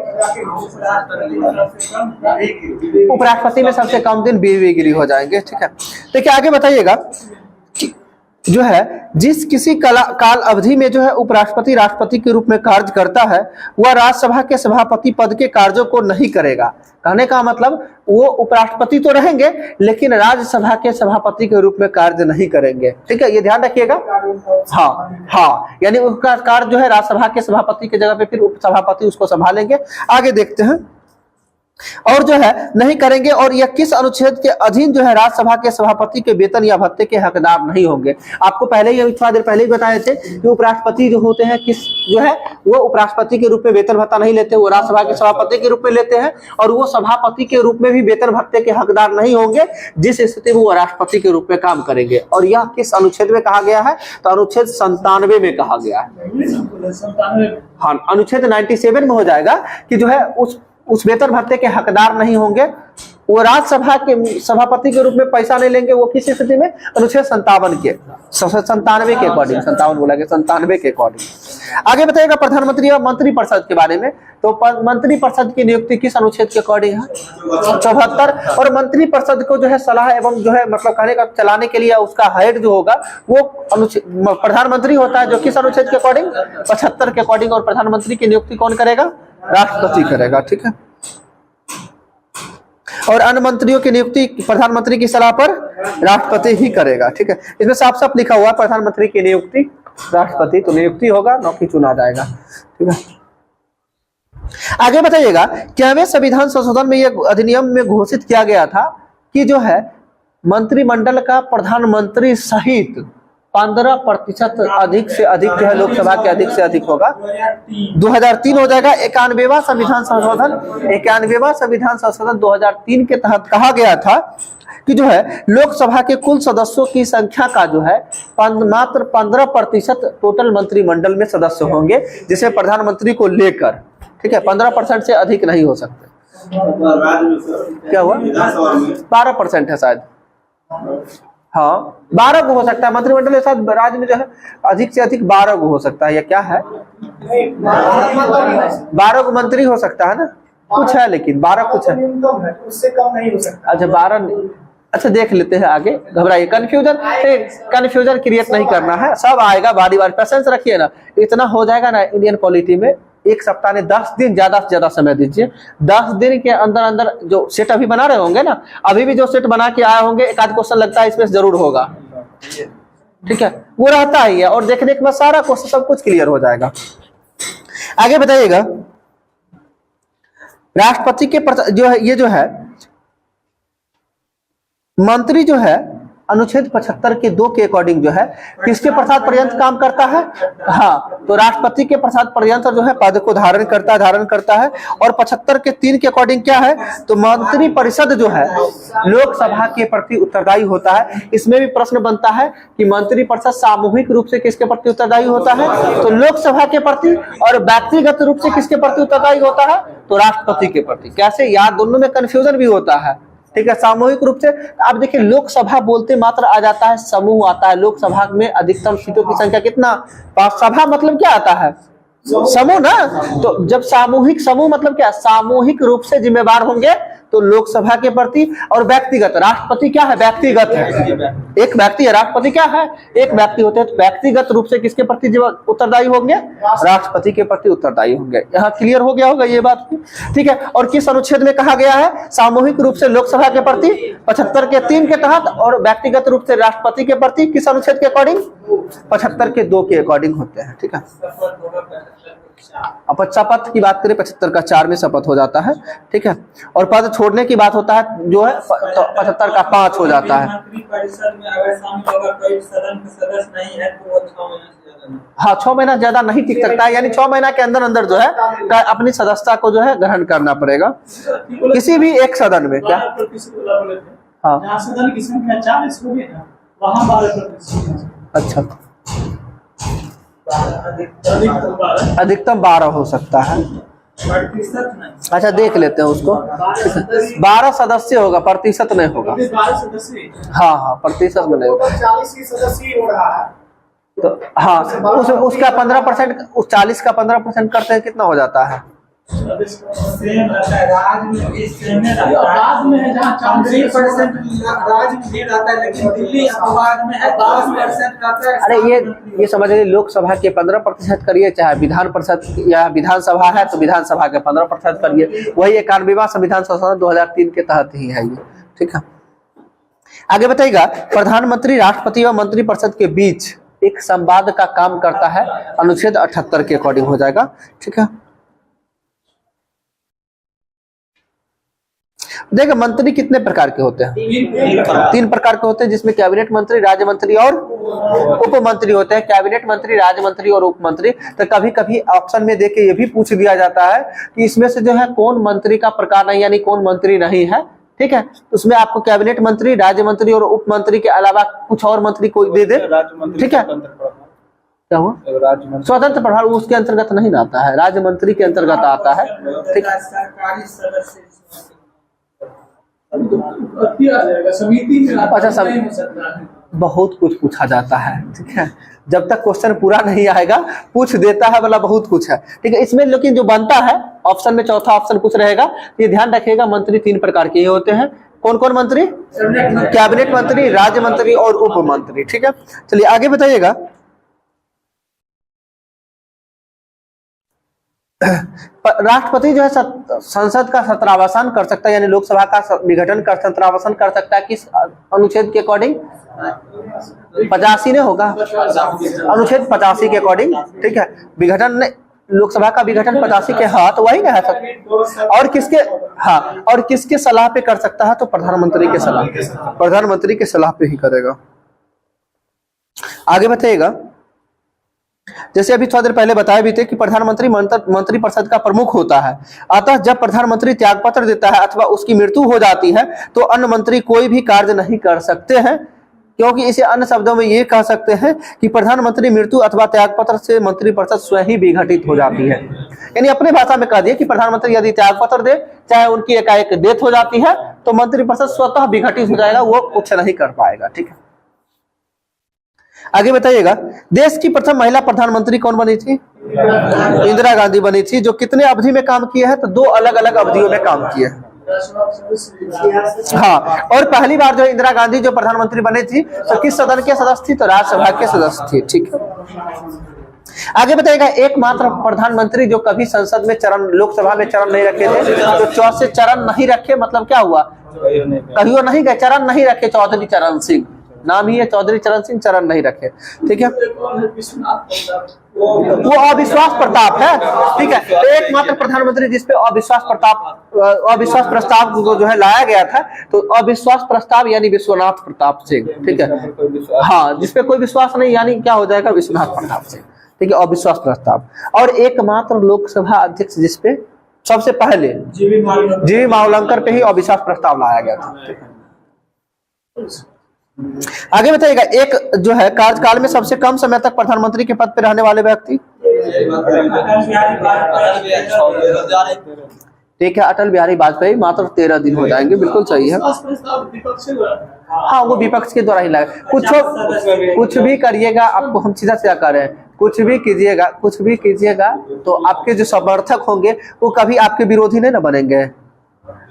उपराष्ट्रपति में सबसे कम दिन बीवी गिरी हो जाएंगे। ठीक है, देखिए आगे बताइएगा, जो है जिस किसी काल अवधि में जो है उपराष्ट्रपति राष्ट्रपति के रूप में कार्य करता है, वह राज्यसभा के सभापति पद के कार्यों को नहीं करेगा। कहने का मतलब वो उपराष्ट्रपति तो रहेंगे लेकिन राज्यसभा के सभापति के रूप में कार्य नहीं करेंगे। ठीक है, ये ध्यान रखिएगा। हाँ, यानी उसका कार्य जो है राज्यसभा के सभापति के जगह पे फिर उपसभापति उसको संभालेंगे। आगे देखते हैं, और जो है नहीं करेंगे। और यह किस अनुच्छेद के अधीन जो है राज्यसभा के सभापति के वेतन या भत्ते के हकदार नहीं होंगे? आपको पहले ही थोड़ा देर पहले ही बताए थे कि उपराष्ट्रपति जो होते हैं किस जो है वो उपराष्ट्रपति के रूप में वेतन भत्ता नहीं लेते, वो राज्यसभा के सभापति के रूप में लेते हैं। और वो सभापति के रूप में भी वेतन भत्ते के हकदार नहीं होंगे जिस स्थिति में वो राष्ट्रपति के रूप में काम करेंगे। और यह किस अनुच्छेद में कहा गया है? तो अनुच्छेद 97 में कहा गया है। हाँ, अनुच्छेद 97 में हो जाएगा कि जो है उस वेतन भत्ते के हकदार नहीं होंगे वो राज्यसभा के सभापति के रूप में पैसा नहीं लेंगे। वो किस स्थिति में? अनुच्छेद 57 के 97 के अकॉर्डिंग, 57 बोला गया, 97 के अकॉर्डिंग। आगे बताइएगा प्रधानमंत्री और मंत्रिपरिषद के बारे में। तो मंत्रिपरिषद की नियुक्ति किस अनुच्छेद के अकॉर्डिंग है? 74। और मंत्रिपरिषद को जो है सलाह एवं जो है मतलब कहने का चलाने के लिए उसका हेड जो होगा वो प्रधानमंत्री होता है, जो किस अनुच्छेद के अकॉर्डिंग? 75 के अकॉर्डिंग। और प्रधानमंत्री की नियुक्ति कौन करेगा? राष्ट्रपति करेगा, ठीक है। और अन्य मंत्रियों की नियुक्ति प्रधानमंत्री की सलाह पर राष्ट्रपति ही करेगा, ठीक है। इसमें साफ साफ लिखा हुआ है प्रधानमंत्री की नियुक्ति राष्ट्रपति, तो नियुक्ति होगा, नौकरी चुना जाएगा, ठीक है। आगे बताइएगा 11वें संविधान संशोधन में यह अधिनियम में घोषित किया गया था कि जो है मंत्रिमंडल का प्रधानमंत्री सहित 15% अधिक से अधिक जो है लोकसभा के अधिक से अधिक होगा। 2003 हो जाएगा। 91वां संविधान संशोधन 2003 के तहत कहा गया था कि जो है लोकसभा के कुल सदस्यों की संख्या का जो है मात्र 15% टोटल मंत्रिमंडल में सदस्य होंगे, जिसे प्रधानमंत्री को लेकर, ठीक है। 15% से अधिक नहीं हो सकते। क्या हुआ? 12% है शायद, हाँ 12 को हो सकता है मंत्रिमंडल के साथ। राज्य में जो है अधिक से अधिक 12 को हो सकता है, या क्या है? 12 को मंत्री हो सकता है ना, कुछ है, लेकिन 12 कुछ है, उससे कम नहीं हो सकता। अच्छा 12, अच्छा देख लेते हैं आगे, घबराइए। कंफ्यूजन क्रिएट नहीं करना है, सब आएगा बारी बारी, पेशेंस रखिए ना। इतना हो जाएगा ना इंडियन पॉलिटी में। एक सप्ताह ने 10 दिन ज्यादा से ज्यादा समय दीजिए। 10 दिन के अंदर अंदर जो सेट अभी बना रहे होंगे ना, अभी भी जो सेट बना के आए होंगे, एक आध क्वेश्चन लगता है इसमें जरूर होगा, ठीक है, वो रहता ही है। और देखने के बाद सारा क्वेश्चन सब कुछ क्लियर हो जाएगा। आगे बताइएगा राष्ट्रपति के जो है, ये जो है मंत्री जो है अनुच्छेद 75 के 2 के अकॉर्डिंग जो है किसके प्रसाद पर्यंत काम करता है? हाँ, तो राष्ट्रपति के प्रसाद पर्यंत जो है पद को धारण करता है। और 75 के 3 के अकॉर्डिंग क्या है? तो मंत्री परिषद जो है लोकसभा के प्रति उत्तरदायी होता है। इसमें भी प्रश्न बनता है कि मंत्री परिषद सामूहिक रूप से किसके प्रति उत्तरदायी होता है? तो लोकसभा के प्रति। और व्यक्तिगत रूप से किसके प्रति उत्तरदायी होता है? तो राष्ट्रपति के प्रति। कैसे यार, दोनों में कंफ्यूजन भी होता है, ठीक है। सामूहिक रूप से आप देखिए, लोकसभा बोलते मात्र आ जाता है समूह आता है। लोकसभा में अधिकतम सीटों की संख्या कितना? 5। सभा मतलब क्या आता है? समूह ना। तो जब सामूहिक, समूह मतलब क्या? सामूहिक रूप से जिम्मेवार होंगे तो लोकसभा के प्रति। और व्यक्तिगत, राष्ट्रपति क्या है? व्यक्तिगत है, एक व्यक्ति है। राष्ट्रपति क्या है? एक व्यक्ति होते हैं। तो व्यक्तिगत रूप से किसके प्रति उत्तरदायी होंगे? राष्ट्रपति के प्रति उत्तरदायी होंगे। यहाँ क्लियर हो गया होगा ये बात, ठीक है। और किस अनुच्छेद में कहा गया है? सामूहिक रूप से लोकसभा के प्रति 75 के 3 के तहत, और व्यक्तिगत रूप से राष्ट्रपति के प्रति किस अनुच्छेद के अकॉर्डिंग? 75 के 2 के अकॉर्डिंग होते हैं, ठीक है। अब शपथ की बात करें 75 का 4 में शपथ हो जाता है, ठीक है। और पद छोड़ने की बात होता है जो है 75 का 5 हो जाता है। मंत्रिपरिषद में अगर शामिल होगा कोई सदन के सदस्य नहीं है तो वो 6 महीने से ज्यादा नहीं। हाँ, 6 महीना ज्यादा नहीं टिक सकता है, यानी 6 महीना के अंदर अंदर जो है अपनी सदस्यता को जो है ग्रहण करना पड़ेगा किसी भी एक सदन में। क्या? हाँ, जहाँ सदन की संख्या 40 होगी ना, वहाँ 12%। अच्छा, अधिकतम 12 हो सकता है। अच्छा देख लेते हैं उसको। 12 सदस्य होगा, प्रतिशत नहीं होगा। 12 सदस्य, हाँ हाँ, प्रतिशत में नहीं होगा। 40 की सदस्य हो रहा है तो हाँ, उसका 15%, उस 40 का 15% करते हैं, कितना हो जाता है? सेम रहता है, राज्य में भी सेम रहता है। राज्य में है जहाँ 40% राज्य में भी रहता है, लेकिन दिल्ली अखबार में है 10% रहता है। अरे ये समझ लीजिए, लोकसभा के 15% करिए, चाहे विधान परिषद या विधानसभा है तो विधानसभा के 15% करिए। वही 91वां संविधान संशोधन 2003 के तहत ही है ये, ठीक है। आगे बताइएगा प्रधानमंत्री राष्ट्रपति व मंत्रिपरिषद के बीच एक संवाद का काम करता है, अनुच्छेद 78 के अकॉर्डिंग हो जाएगा, ठीक है। देखिए मंत्री कितने प्रकार के होते हैं? 3 प्रकार के होते हैं, जिसमें कैबिनेट मंत्री, राज्य मंत्री और उप मंत्री होते हैं। कैबिनेट मंत्री, राज्य मंत्री और उप मंत्री। तो कभी कभी ऑप्शन में देके ये भी पूछ दिया जाता है कि इसमें से जो है कौन मंत्री का प्रकार नहीं, यानी कौन मंत्री नहीं है, ठीक है। उसमें आपको कैबिनेट मंत्री, राज्य मंत्री और उप मंत्री के अलावा कुछ और मंत्री कोई दे दे, ठीक है। क्या हुआ? स्वतंत्र प्रभार उसके अंतर्गत नहीं आता है, राज्य मंत्री के अंतर्गत आता है, ठीक है। किया जाएगा समिति में। अच्छा, नहीं हो सकता है। बहुत कुछ पूछा जाता है, ठीक है। जब तक क्वेश्चन पूरा नहीं आएगा पूछ देता है वाला बहुत कुछ है, ठीक है। इसमें लेकिन जो बनता है ऑप्शन में चौथा ऑप्शन कुछ रहेगा, ये ध्यान रखिएगा। मंत्री 3 प्रकार के होते हैं। कौन कौन मंत्री? कैबिनेट मंत्री, राज्य मंत्री और उप मंत्री, ठीक है। चलिए आगे बताइएगा। राष्ट्रपति जो है संसद का सत्रावसान कर सकता है, यानी लोकसभा का विघटन कर सत्रावसान कर सकता है किस अनुच्छेद के अकॉर्डिंग? 85 ने होगा, अनुच्छेद 85 के अकॉर्डिंग, ठीक है। विघटन लोकसभा का विघटन 85 के, हाँ तो वही ना है सर। और किसके, हाँ, और किसके सलाह पे कर सकता है? तो प्रधानमंत्री के सलाह, प्रधानमंत्री के सलाह पे ही करेगा। आगे बताइएगा। जैसे अभी थोड़ा देर पहले बताया भी थे कि प्रधानमंत्री मंत्रिपरिषद का प्रमुख होता है। अतः जब प्रधानमंत्री त्यागपत्र देता है अथवा उसकी मृत्यु हो जाती है तो अन्य मंत्री कोई भी कार्य नहीं कर सकते हैं, क्योंकि इसे अन्य शब्दों में ये कह सकते हैं कि प्रधानमंत्री मृत्यु अथवा त्यागपत्र से मंत्रिपरिषद स्वयं ही विघटित हो जाती है। यानी अपने भाषा में कह दिए कि प्रधानमंत्री यदि त्यागपत्र दे, चाहे उनकी एकाएक डेथ हो जाती है, तो मंत्रिपरिषद स्वतः विघटित हो जाएगा, वो कुछ नहीं कर पाएगा, ठीक है। आगे बताइएगा। देश की प्रथम महिला प्रधानमंत्री कौन बनी थी? इंदिरा गांधी बनी थी, जो कितने अवधि में काम किए हैं? तो 2 अलग अलग अवधियों में काम किए हैं। हाँ, और पहली बार जो इंदिरा गांधी जो प्रधानमंत्री बनी थी तो किस सदन के सदस्य थी? तो राज्यसभा के सदस्य थी, ठीक है। आगे बताइएगा। एकमात्र प्रधानमंत्री जो कभी संसद में चरण, लोकसभा में चरण नहीं रखे थे, तो चौथे चरण नहीं रखे मतलब क्या हुआ? कहियो नहीं गए, चरण नहीं रखे। चौधरी चरण सिंह नाम ही है, चौधरी चरण सिंह, चरण नहीं रखे, ठीक है। वो अविश्वास प्रताप है, ठीक है। तो एकमात्र प्रधानमंत्री जिसपे अविश्वास प्रस्ताव जो है लाया गया था, तो अविश्वास प्रस्ताव यानी विश्वनाथ प्रताप सिंह, ठीक है। हाँ, जिसपे कोई विश्वास नहीं, यानी क्या हो जाएगा? विश्वनाथ प्रताप सिंह, ठीक है, अविश्वास प्रस्ताव। और एकमात्र लोकसभा अध्यक्ष जिसपे सबसे पहले जीवी मावलंकर पे ही अविश्वास प्रस्ताव लाया गया था। आगे बताइएगा। एक जो है कार्यकाल में सबसे कम समय तक प्रधानमंत्री के पद पर रहने वाले व्यक्ति? ठीक है, अटल बिहारी वाजपेयी, मात्र 13 दिन हो जाएंगे, बिल्कुल सही है। हाँ, वो विपक्ष के द्वारा ही लगा। कुछ भी करिएगा, आपको हम सीधा सीधा कर रहे हैं, कुछ भी कीजिएगा तो आपके जो समर्थक होंगे वो कभी आपके विरोधी नहीं ना बनेंगे।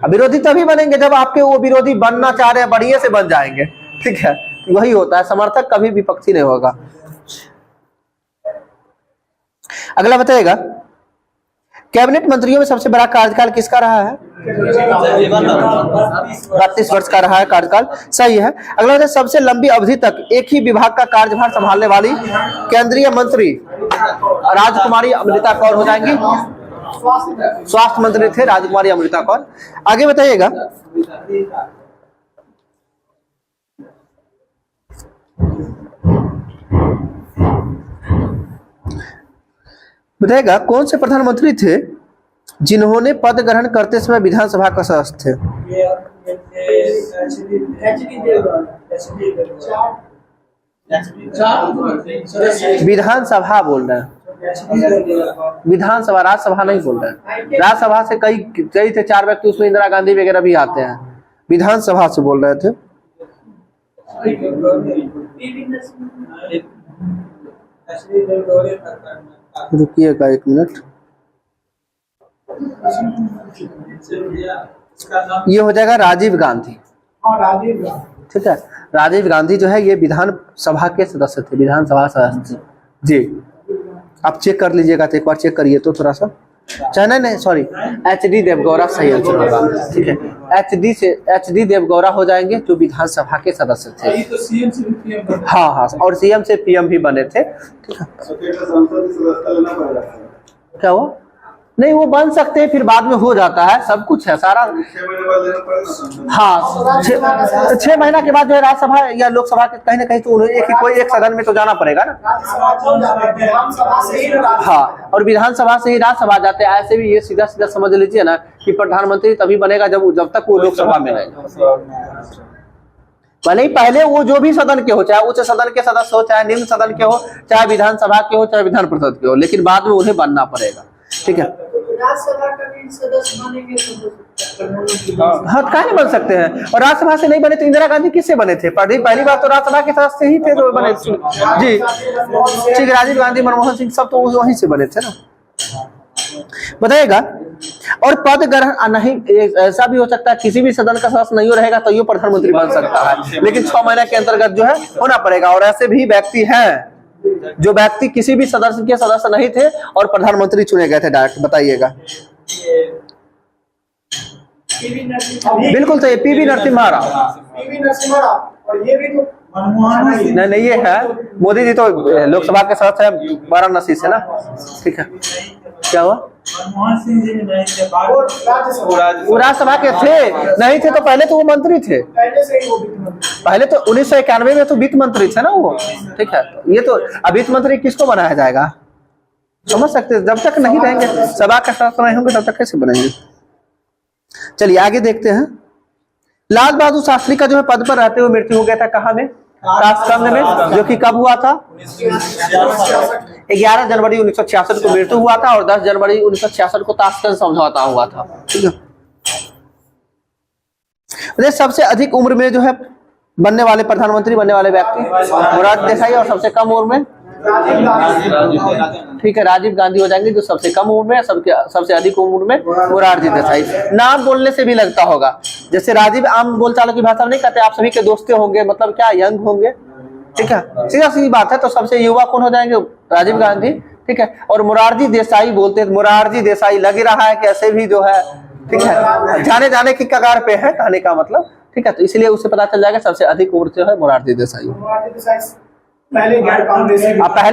विरोधी तभी बनेंगे जब आपके वो विरोधी बनना चाह रहे हैं, बढ़िया से बन जाएंगे, ठीक है। वही होता है, समर्थक कभी विपक्षी नहीं होगा। अगला बताइएगा। कैबिनेट मंत्रियों में सबसे बड़ा कार्यकाल किसका रहा है? 32 वर्ष का रहा है कार्यकाल, सही है। अगला बताइए। सबसे लंबी अवधि तक एक ही विभाग का कार्यभार संभालने वाली केंद्रीय मंत्री? राजकुमारी अमृता कौर हो जाएंगी, स्वास्थ्य मंत्री थे राजकुमारी अमृता कौर। आगे बताइएगा। बताइएगा कौन से प्रधानमंत्री थे जिन्होंने पद ग्रहण करते समय विधानसभा का सदस्य थे? विधानसभा बोल रहे हैं, विधानसभा, राज्यसभा नहीं बोल रहे हैं। राज्यसभा से कई थे, 4 व्यक्ति, उसमें इंदिरा गांधी वगैरह भी आते हैं। विधानसभा से बोल रहे थे। रुकिएगा 1 मिनट। ये हो जाएगा राजीव गांधी, ठीक है। राजीव गांधी जो है ये विधानसभा के सदस्य थे, विधानसभा सदस्य जी। आप चेक कर लीजिएगा, तो एक बार चेक करिए तो थोड़ा सा। नहीं सॉरी, HD देवगौड़ा सही आंसर होगा, ठीक है। HD देवगौड़ा हो जाएंगे जो विधानसभा के सदस्य थे। हाँ, और CM से PM भी बने थे, ठीक है। क्या हुआ? नहीं, वो बन सकते हैं, फिर बाद में हो जाता है, सब कुछ है सारा। हाँ, 6 महीना के बाद जो है राज्यसभा या लोकसभा के कहीं ना कहीं तो एक सदन में तो जाना पड़ेगा ना। हाँ, और विधानसभा से ही राज्यसभा जाते हैं। ऐसे भी ये सीधा सीधा समझ लीजिए ना कि प्रधानमंत्री तभी बनेगा जब तक वो लोकसभा में रहेगा। भले ही पहले वो जो भी सदन के हो, चाहे उच्च सदन के सदस्य हो, चाहे निम्न सदन के हो, चाहे विधानसभा के हो, चाहे विधान परिषद के हो, लेकिन बाद में उन्हें बनना पड़ेगा, ठीक है। राज्यसभा का भी सदस्य बनेंगे तो हाँ, काहे नहीं बन सकते हैं? और राज्यसभा से नहीं बने तो इंदिरा गांधी किससे बने थे? पहली बार तो राज्यसभा के सदस्य ही थे जो बने। जी ठीक, राजीव गांधी, मनमोहन सिंह सब तो वहीं से बने थे ना। बताइएगा। और पद ग्रहण नहीं, ऐसा भी हो सकता है किसी भी सदन का सदस्य नहीं रहेगा तो ये प्रधानमंत्री बन सकता है, लेकिन 6 महीने के अंतर्गत जो है होना पड़ेगा। और ऐसे भी व्यक्ति हैं जो व्यक्ति किसी भी सदस्य के सदस्य नहीं थे और प्रधानमंत्री चुने गए थे डायरेक्ट। बताइएगा। बिल्कुल सही, पीवी नरसिम्हा राव। पीवी नरसिम्हा राव। और ये भी तो मनमोहन सिंह। नहीं, ये है मोदी जी तो लोकसभा के सदस्य है वाराणसी से ना। ठीक है, क्या हुआ? मनमोहन सिंह जी नहीं थे, वो राज्यसभा वो राज्यसभा के थे, नहीं थे तो पहले तो वो मंत्री थे। पहले से ही वो वित्त मंत्री। पहले तो 1991 में तो वित्त मंत्री थे ना वो। ठीक है, ये तो अब वित्त मंत्री किसको बनाया जाएगा? समझ सकते हैं, जब तक नहीं रहेंगे सभा का सदस्य नहीं होंगे तब तक कैसे बनेंगे। चलिए आगे देखते हैं। लाल बहादुर शास्त्री का जो है पद पर रहते हुए मृत्यु हो गया था, कहाँ में? ताशकंद में, जो कि कब हुआ था? 11 जनवरी 1966 को मृत्यु हुआ था और 10 जनवरी 1966 को ताशकंद समझौता हुआ था। ठीक है। सबसे अधिक उम्र में जो है बनने वाले प्रधानमंत्री बनने वाले व्यक्ति मोरारजी देसाई, और सबसे कम उम्र में ठीक है राजीव गांधी हो जाएंगे, जो सबसे कम उम्र में, सबसे अधिक उम्र में मोरारजी देसाई। नाम बोलने से भी लगता होगा, जैसे राजीव आम बोलचाल की भाषा में नहीं कहते आप सभी के दोस्त होंगे, मतलब क्या यंग होंगे। ठीक है, सीधा सीधी बात है। तो सबसे युवा कौन हो जाएंगे? राजीव गांधी। ठीक है, और मोरारजी देसाई बोलते हैं, मोरारजी देसाई लग रहा है कि ऐसे भी जो है ठीक है जाने की कगार पे है, कहने का मतलब। ठीक है, तो इसलिए उससे पता चल जाएगा सबसे अधिक उम्र जो है मोरारजी देसाई। पहले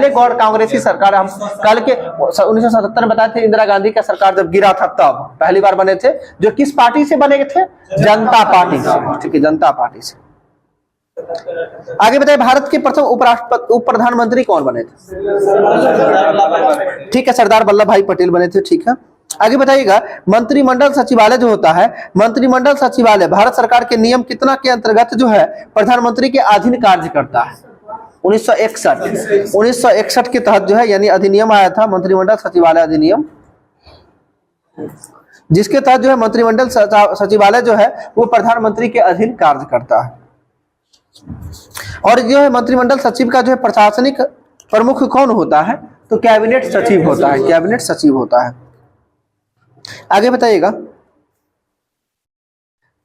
गैर कांग्रेसी सरकार, हम कल के 1977 में बताए थे, इंदिरा गांधी का सरकार जब गिरा था तब पहली बार बने थे, जो किस पार्टी से बने थे? जनता पार्टी से। ठीक है, जनता पार्टी से। आगे बताइए, भारत के प्रथम उप प्रधानमंत्री कौन बने थे? ठीक है, सरदार वल्लभ भाई पटेल बने थे। ठीक है, आगे बताइएगा। मंत्रिमंडल सचिवालय जो होता है, मंत्रिमंडल सचिवालय भारत सरकार के नियम कितना के अंतर्गत जो है प्रधानमंत्री के अधीन कार्य करता है? 1961 के तहत जो है यानी अधिनियम आया था, मंत्रिमंडल सचिवालय अधिनियम, जिसके तहत जो है मंत्रिमंडल सचिवालय जो है वो प्रधानमंत्री के अधीन कार्य करता है। और जो है मंत्रिमंडल सचिव का जो है प्रशासनिक प्रमुख कौन होता है? तो कैबिनेट सचिव होता है, कैबिनेट सचिव होता है। आगे बताइएगा।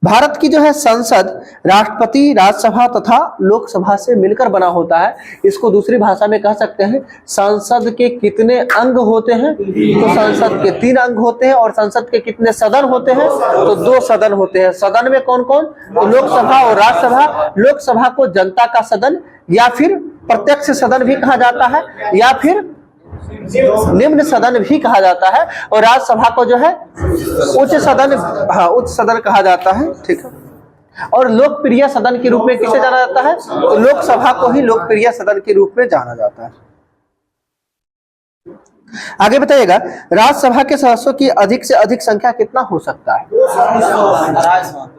भारत की जो है संसद राष्ट्रपति, राज्यसभा तथा लोकसभा से मिलकर बना होता है। इसको दूसरी भाषा में कह सकते हैं संसद के कितने अंग होते हैं? तो संसद के 3 अंग होते हैं। और संसद के कितने सदन होते हैं? तो 2 सदन होते हैं। सदन में कौन कौन? तो लोकसभा और राज्यसभा। लोकसभा को जनता का सदन या फिर प्रत्यक्ष सदन भी कहा जाता है, या फिर निम्न सदन भी कहा जाता है। और राज्यसभा को जो है उच्च सदन, हाँ उच्च सदन कहा जाता है। ठीक है, और लोकप्रिय सदन के रूप में किसे जाना जाता है? तो लोकसभा को ही लोकप्रिय सदन के रूप में जाना जाता है। आगे बताइएगा, राज्यसभा के सदस्यों की अधिक से अधिक संख्या कितना हो सकता है?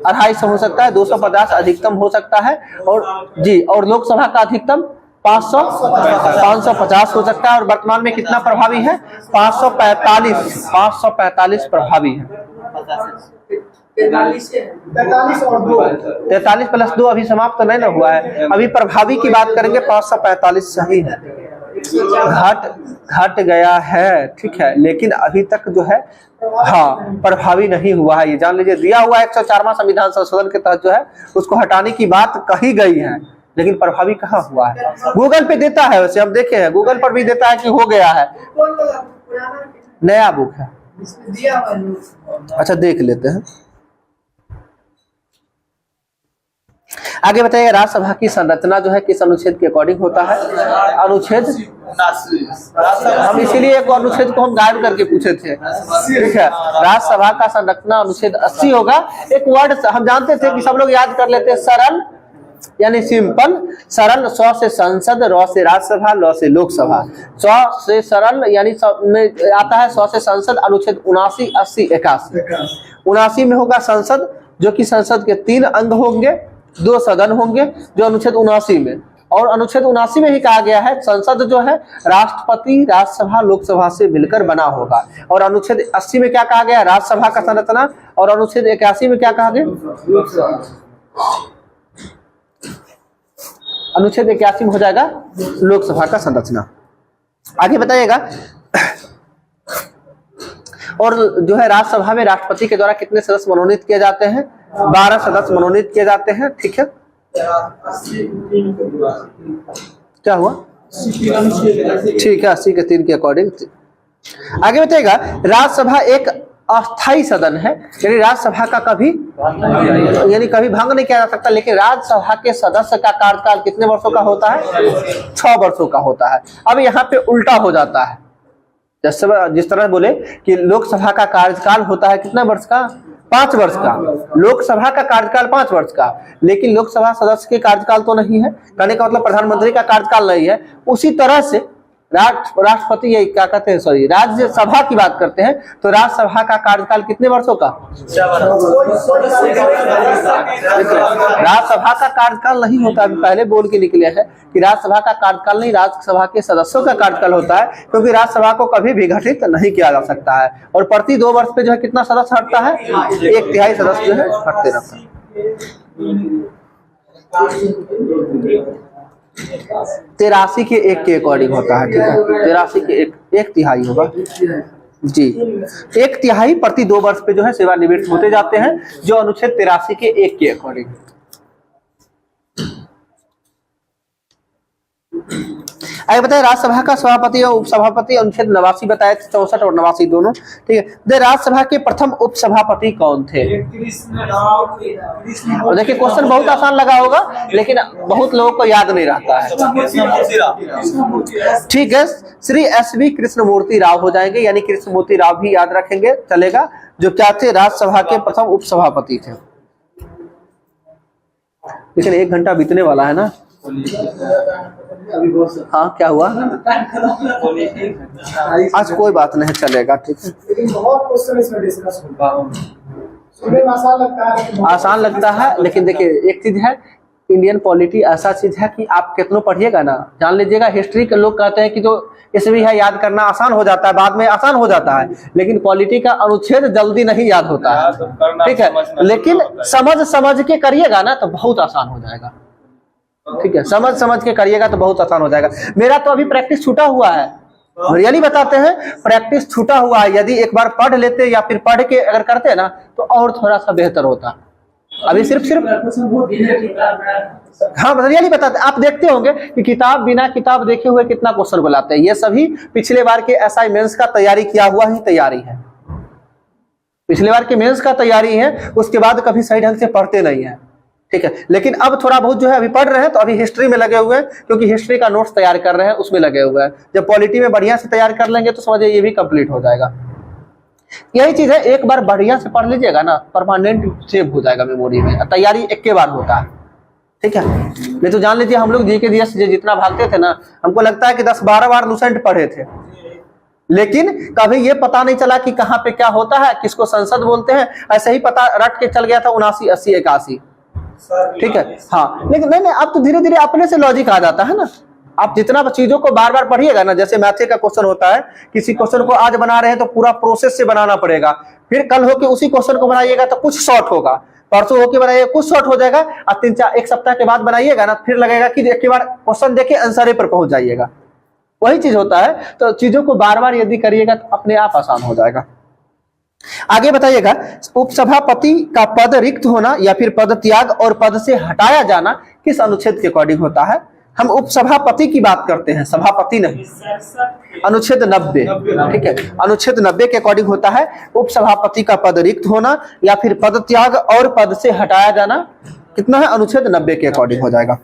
250 हो सकता है, 250 अधिकतम हो सकता है। और जी, और लोकसभा का अधिकतम 550 हो सकता है। और वर्तमान में कितना प्रभावी है? 545 प्रभावी है। 43 + 2 अभी समाप्त तो नहीं ना हुआ है, अभी प्रभावी की बात करेंगे। 545 सही है, घट गया है। ठीक है, लेकिन अभी तक जो है हाँ प्रभावी नहीं हुआ है। ये जान लीजिए, दिया हुआ 104वां संविधान संशोधन के तहत जो है उसको हटाने की बात कही गई है, लेकिन प्रभावी कहाँ हुआ है। गूगल पे देता है, वैसे हम देखे हैं गूगल पर भी देता है कि हो गया है। नया बुक है, अच्छा देख लेते हैं। आगे बताइए, राज्यसभा की संरचना जो है किस अनुच्छेद के अकॉर्डिंग होता है? अनुच्छेद 79। हम इसीलिए एक अनुच्छेद को हम गायब करके पूछे थे। ठीक है, राज्यसभा का संरचना अनुच्छेद 80 होगा। एक वर्ड हम जानते थे कि सब लोग याद कर लेते हैं, सरल यानी सिंपल। सरल, स से संसद, र से राज्यसभा, ल से लोकसभा। स से सरल यानी में आता है स से संसद। अनुच्छेद 79, 80, 81। 79 में होगा संसद, जो कि संसद के 3 अंग होंगे, 2 सदन होंगे, जो अनुच्छेद 79 में। और अनुच्छेद 79 में ही कहा गया है संसद जो है राष्ट्रपति, राज्यसभा, लोकसभा से मिलकर बना होगा। और अनुच्छेद 80 में क्या कहा गया, राज्यसभा का संरचना। और अनुच्छेद 81 में क्या कहा गया, अनुच्छेद 81 में हो जाएगा लोकसभा का संरचना। आगे बताइएगा। और जो है राज्यसभा में राष्ट्रपति के द्वारा कितने सदस्य मनोनीत किए जाते हैं, 12 सदस्य मनोनीत किए जाते हैं। ठीक है, क्या हुआ, ठीक है, 80 के 3 के अकॉर्डिंग। आगे बताइएगा। राज्यसभा एक अस्थायी सदन है, यानी राज्यसभा का कभी भंग नहीं किया जा सकता, लेकिन राज्यसभा के सदस्य का कार्यकाल कितने वर्षों का होता है, 6 वर्षों का होता है। अब यहाँ पे उल्टा हो जाता है, जिस तरह बोले कि लोकसभा का कार्यकाल होता है कितना वर्ष का, 5 वर्ष का। लोकसभा का कार्यकाल 5 वर्ष का, लेकिन लोकसभा सदस्य के कार्यकाल तो नहीं है, कहने का मतलब प्रधानमंत्री का कार्यकाल नहीं है। उसी तरह से राष्ट्रपति, ये क्या कहते हैं, सॉरी, राज्यसभा की बात करते हैं तो राज्यसभा का कार्यकाल कितने वर्षों का, राज्यसभा का कार्यकाल नहीं होता। अभी पहले बोल के निकले हैं कि राज्यसभा का कार्यकाल नहीं, राज्यसभा के सदस्यों का कार्यकाल होता है, क्योंकि राज्यसभा को कभी भी घटित नहीं किया जा सकता है। और प्रति 2 वर्ष पे जो है कितना सदस्य हटता है, 1/3 सदस्य जो है हटते रहता है। 83 के 1 के अकॉर्डिंग होता है। ठीक है, 83 के 1/3 होगा जी, 1/3 प्रति 2 वर्ष पे जो है सेवानिवृत्त होते जाते हैं, जो अनुच्छेद 83 के 1 के अकॉर्डिंग। आगे बताए राज्यसभा का सभापति और उपसभापति, अनुच्छेद 89 बताए थे, 64 और 89 दोनों। ठीक है, राज्यसभा के प्रथम उपसभापति कौन थे, और देखिए क्वेश्चन बहुत आसान लगा होगा, लेकिन बहुत लोगों को याद नहीं रहता है। ठीक है, श्री SV कृष्णमूर्ति राव हो जाएंगे, यानी कृष्णमूर्ति राव भी याद रखेंगे चलेगा, जो क्या थे, राज्यसभा के प्रथम उपसभापति थे। लेकिन 1 घंटा बीतने वाला है ना, हाँ क्या हुआ, आज कोई बात नहीं चलेगा। ठीक है, लेकिन बहुत क्वेश्चन इसमें डिस्कस होगा, सुनने में आसान लगता है, आसान लगता है, लेकिन देखिए एक चीज है, इंडियन पॉलिटी ऐसा चीज है कि आप कितना पढ़िएगा ना, जान लीजिएगा। हिस्ट्री के लोग कहते हैं कि जो इसमें है याद करना आसान हो जाता है, बाद में आसान हो जाता है, लेकिन पॉलिटी का अनुच्छेद जल्दी नहीं याद होता है। ठीक है, लेकिन समझ के करिएगा ना तो बहुत आसान हो जाएगा। ठीक है, समझ के करिएगा तो बहुत आसान हो जाएगा। मेरा तो अभी प्रैक्टिस छूटा हुआ है, रियली बताते हैं, प्रैक्टिस छूटा हुआ है। यदि एक बार पढ़ लेते या फिर पढ़ के अगर करते ना तो और थोड़ा सा बेहतर होता। अभी सिर्फ हाँ रियली बताते, आप देखते होंगे कि बिना किताब देखे हुए कितना क्वेश्चन बुलाते हैं। ये सभी पिछले बार के SI मेंस का तैयारी किया हुआ ही तैयारी है, पिछले बार के मेंस का तैयारी है, उसके बाद कभी सही ढंग से पढ़ते नहीं है। ठीक है, लेकिन अब थोड़ा बहुत जो है अभी पढ़ रहे हैं, तो अभी हिस्ट्री में लगे हुए हैं, क्योंकि हिस्ट्री का नोट्स तैयार कर रहे हैं, उसमें लगे हुए हैं। जब पॉलिटी में बढ़िया से तैयार कर लेंगे तो समझिए ये भी कंप्लीट हो जाएगा। यही चीज है, एक बार बढ़िया से पढ़ लीजिएगा ना, परमानेंट सेव हो जाएगा मेमोरी में। तैयारी एक के बार होता है। ठीक है, नहीं तो जान लीजिए हम लोग जीके DS जितना भागते थे ना, हमको लगता है कि 10-12 बार लूसेंट पढ़े थे, लेकिन कभी ये पता नहीं चला कि कहाँ पे क्या होता है, किसको संसद बोलते हैं। ऐसे ही पता रट के चल गया था 79, 80, 81। ठीक है, हाँ, लेकिन नहीं, अब तो धीरे धीरे अपने से लॉजिक आ जाता है ना। आप जितना चीजों को बार बार पढ़िएगा ना, जैसे मैथ का क्वेश्चन होता है, किसी क्वेश्चन को आज बना रहे हैं तो पूरा प्रोसेस से बनाना पड़ेगा, फिर कल होके उसी क्वेश्चन को बनाइएगा तो कुछ शॉर्ट होगा, परसों होके बनाइएगा कुछ शॉर्ट हो जाएगा, और 3-4 सप्ताह के बाद बनाइएगा ना, फिर लगेगा कि एक बार क्वेश्चन देखे आंसर पर पहुंच जाइएगा। वही चीज होता है, तो चीजों को बार बार यदि करिएगा तो अपने आप आसान हो जाएगा। आगे बताइएगा, उपसभापति का पद रिक्त होना या फिर पद त्याग और पद से हटाया जाना किस अनुच्छेद के अकॉर्डिंग होता है। हम उपसभापति की बात करते हैं, सभापति नहीं। अनुच्छेद 90, ठीक है, अनुच्छेद 90 के अकॉर्डिंग होता है उपसभापति का पद रिक्त होना या फिर पद त्याग और पद से हटाया जाना। कितना है, अनुच्छेद 90 के अकॉर्डिंग हो जाएगा।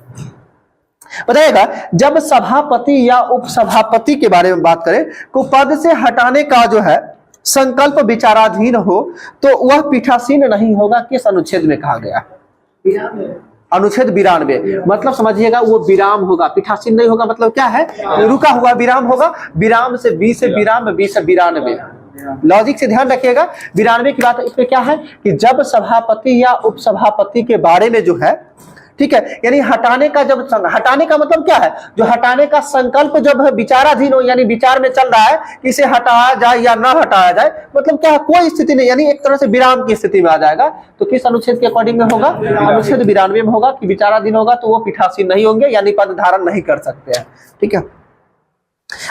बताइएगा, जब सभापति या उपसभापति के बारे में बात करें तो पद से हटाने का जो है संकल्प विचाराधीन हो तो वह पीठासीन नहीं होगा, किस अनुच्छेद में कहा गया। अनुच्छेद 92, मतलब समझिएगा वो विराम होगा, पीठासीन नहीं होगा। मतलब क्या है, रुका हुआ विराम होगा। विराम से 20 से विराम, 20 से 92। लॉजिक से ध्यान रखिएगा। 92 की बात इसमें क्या है कि जब सभापति या उपसभापति के बारे में जो है ठीक है, यानी हटाने का हटाने का मतलब क्या है, जो हटाने का संकल्प जब विचाराधीन हो, यानी विचार में चल रहा है कि इसे हटाया जाए या ना हटाया जाए, मतलब क्या है, कोई स्थिति नहीं, यानी एक तरह से विराम की स्थिति में आ जाएगा। तो किस अनुच्छेद के अकॉर्डिंग में होगा, अनुच्छेद 92 में होगा कि विचाराधीन होगा तो वो पीठासीन नहीं होंगे, यानी पद धारण नहीं कर सकते हैं। ठीक है,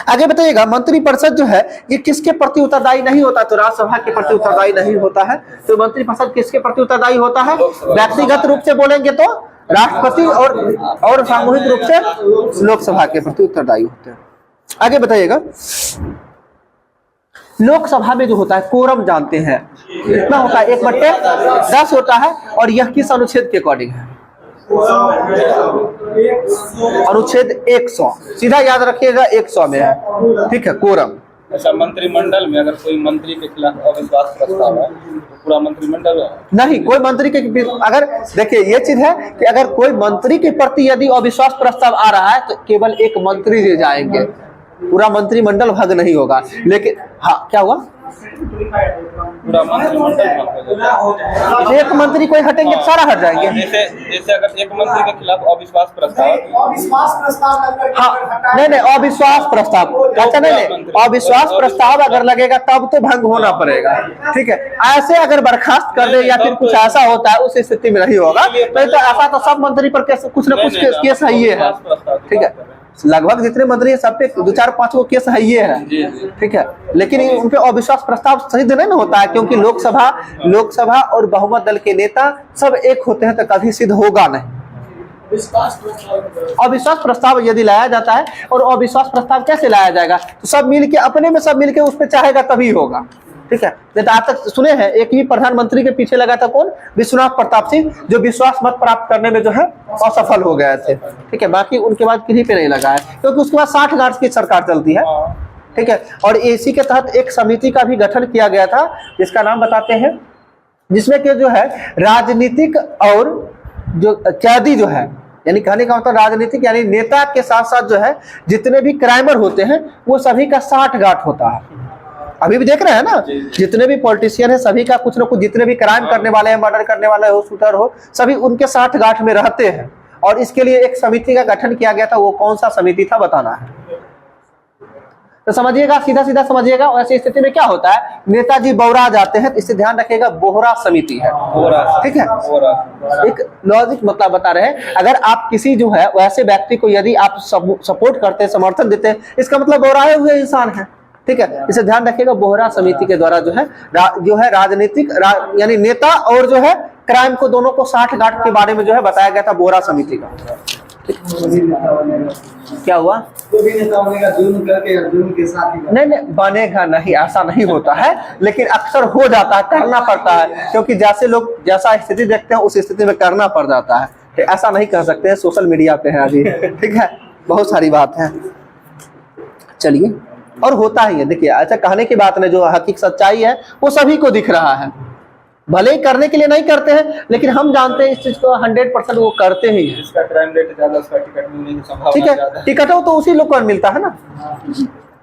आगे बताइएगा, मंत्रिपरिषद जो है ये किसके प्रति उत्तरदायी नहीं होता, तो राज्यसभा के प्रति उत्तरदायी नहीं होता है। तो मंत्रिपरिषद किसके प्रति उत्तरदायी होता है, व्यक्तिगत रूप से बोलेंगे तो राष्ट्रपति और सामूहिक रूप से लोकसभा के प्रति उत्तरदायी होते हैं। आगे बताइएगा, लोकसभा में जो होता है कोरम जानते हैं कितना होता है, 1/10 होता है, और यह किस अनुच्छेद के अकॉर्डिंग है, अनुच्छेद 100, सीधा याद रखिएगा 100 में है। ठीक है, कोरम। ऐसा मंत्रिमंडल में अगर कोई मंत्री के खिलाफ अविश्वास प्रस्ताव है तो पूरा मंत्रिमंडल नहीं, कोई मंत्री के, अगर देखिए ये चीज है कि अगर कोई मंत्री के प्रति यदि अविश्वास प्रस्ताव आ रहा है तो केवल एक मंत्री जी जाएंगे, पूरा मंत्रिमंडल भंग नहीं होगा। लेकिन हाँ, क्या हुआ, पूरा मंत्रिमंडल एक मंत्री कोई हटेंगे तो सारा हट जाएंगे। जैसे अगर एक मंत्री के खिलाफ अविश्वास प्रस्ताव, हाँ नहीं, अविश्वास प्रस्ताव, अच्छा नहीं, अविश्वास प्रस्ताव अगर लगेगा तब तो भंग होना पड़ेगा। ठीक है, ऐसे अगर बर्खास्त कर दे या फिर कुछ ऐसा होता है उस स्थिति में नहीं होगा। तो ऐसा तो सब मंत्री पर कुछ न कुछ केस है ही है। ठीक है, लगभग जितने मंत्री है सब पे 2-4-5 वो केस है ये है। ठीक है, लेकिन उन पे अविश्वास प्रस्ताव सिद्ध नहीं ना होता है, क्योंकि लोकसभा और बहुमत दल के नेता सब एक होते हैं, तो कभी सिद्ध होगा नहीं। अविश्वास प्रस्ताव यदि लाया जाता है, और अविश्वास प्रस्ताव कैसे लाया जाएगा, तो सब मिलके अपने में सब मिलके उस पर चाहेगा तभी होगा। ठीक है, नहीं तो आज तक सुने हैं एक ही प्रधानमंत्री के पीछे लगा था कौन, विश्वनाथ प्रताप सिंह, जो विश्वास मत प्राप्त करने में जो है असफल हो गए थे। ठीक है, बाकी उनके बाद किसी पे नहीं लगा है, क्योंकि उसके बाद 60 गार्ड की सरकार चलती है। ठीक है, और इसी के तहत एक समिति का भी गठन किया गया था, जिसका नाम बताते हैं, जिसमें कि जो है राजनीतिक और जो कैदी जो है, यानी कहने का मतलब राजनीतिक यानी नेता के साथ साथ जो है जितने भी क्राइमर होते हैं वो सभी का 60 गांठ होता है। अभी भी देख रहे हैं ना, जितने भी पॉलिटिशियन है सभी का कुछ ना कुछ, जितने भी क्राइम करने वाले हैं, मर्डर करने वाले हो, शूटर हो, सभी उनके 60 गांठ में रहते हैं। और इसके लिए एक समिति का गठन किया गया था, वो कौन सा समिति था बताना है। तो समझिएगा, सीधा सीधा समझिएगा। ऐसी स्थिति में क्या होता है, नेताजी बौरा जाते हैं, तो इससे ध्यान रखिएगा बोहरा समिति है। ठीक है, एक लॉजिक मतलब बता रहे हैं, अगर आप किसी जो है वैसे व्यक्ति को यदि आप सपोर्ट करते हैं, समर्थन देते हैं, इसका मतलब बोहराए हुए इंसान है। ठीक है, इसे ध्यान रखिएगा, बोहरा समिति के द्वारा जो है राजनीतिक यानी नेता और जो है क्राइम को दोनों को 60 गांठ के बारे में जो है बताया गया था बोहरा समिति का। क्या हुआ, जुर्म करके जुर्म के साथ ही नहीं बनेगा नहीं, ऐसा नहीं होता है, लेकिन अक्सर हो जाता है, करना पड़ता है, क्योंकि जैसे लोग जैसा स्थिति देखते हैं उस स्थिति में करना पड़ जाता है। ऐसा नहीं कह सकते हैं, सोशल मीडिया पे है अभी। ठीक है, बहुत सारी बात है। चलिए, और होता ही है, देखिए ऐसा कहने की बात नहीं, जो हकीकत सच्चाई है वो सभी को दिख रहा है। भले ही करने के लिए नहीं करते हैं, लेकिन हम जानते हैं इस चीज को 100% वो करते ही हैं। इसका क्राइम रेट ज्यादा, उसका टिकट मिलने की संभावना ठीक है, टिकट हो तो उसी लोग को मिलता है ना।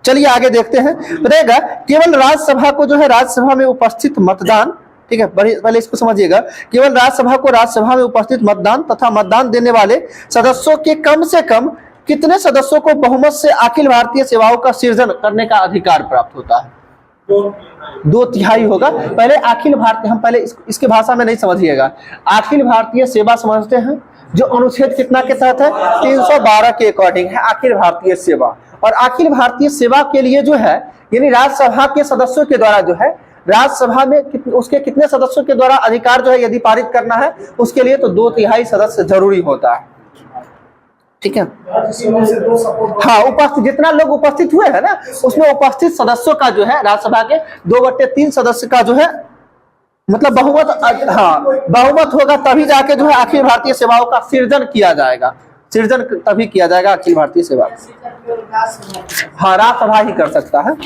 चलिए आगे देखते हैं, बताएगा केवल राज्यसभा को जो है राज्यसभा में उपस्थित मतदान, ठीक है पहले इसको समझिएगा, केवल राज्यसभा को राज्यसभा में उपस्थित मतदान तथा मतदान देने वाले सदस्यों के कम से कम कितने सदस्यों को बहुमत से अखिल भारतीय सेवाओं का सृजन करने का अधिकार प्राप्त होता है, 2/3 होगा। पहले अखिल भारतीय, हम पहले इसके भाषा में नहीं समझिएगा, अखिल भारतीय सेवा समझते हैं, जो अनुच्छेद कितना के तहत है, 312 के अकॉर्डिंग है अखिल भारतीय सेवा। और अखिल भारतीय सेवा के लिए जो है यानी राज्यसभा के सदस्यों के द्वारा जो है, राज्यसभा में उसके कितने सदस्यों के द्वारा अधिकार जो है यदि पारित करना है, उसके लिए तो 2/3 सदस्य जरूरी होता है। ठीक है, हाँ, उपस्थित जितना लोग उपस्थित हुए हैं ना, उसमें उपस्थित सदस्यों का जो है राज्यसभा के 2/3 सदस्य का जो है मतलब बहुमत, हाँ बहुमत होगा, तभी जाके जो है अखिल भारतीय सेवाओं का सृजन किया जाएगा। सृजन तभी किया जाएगा अखिल भारतीय सेवा, हाँ राज्यसभा ही कर सकता है।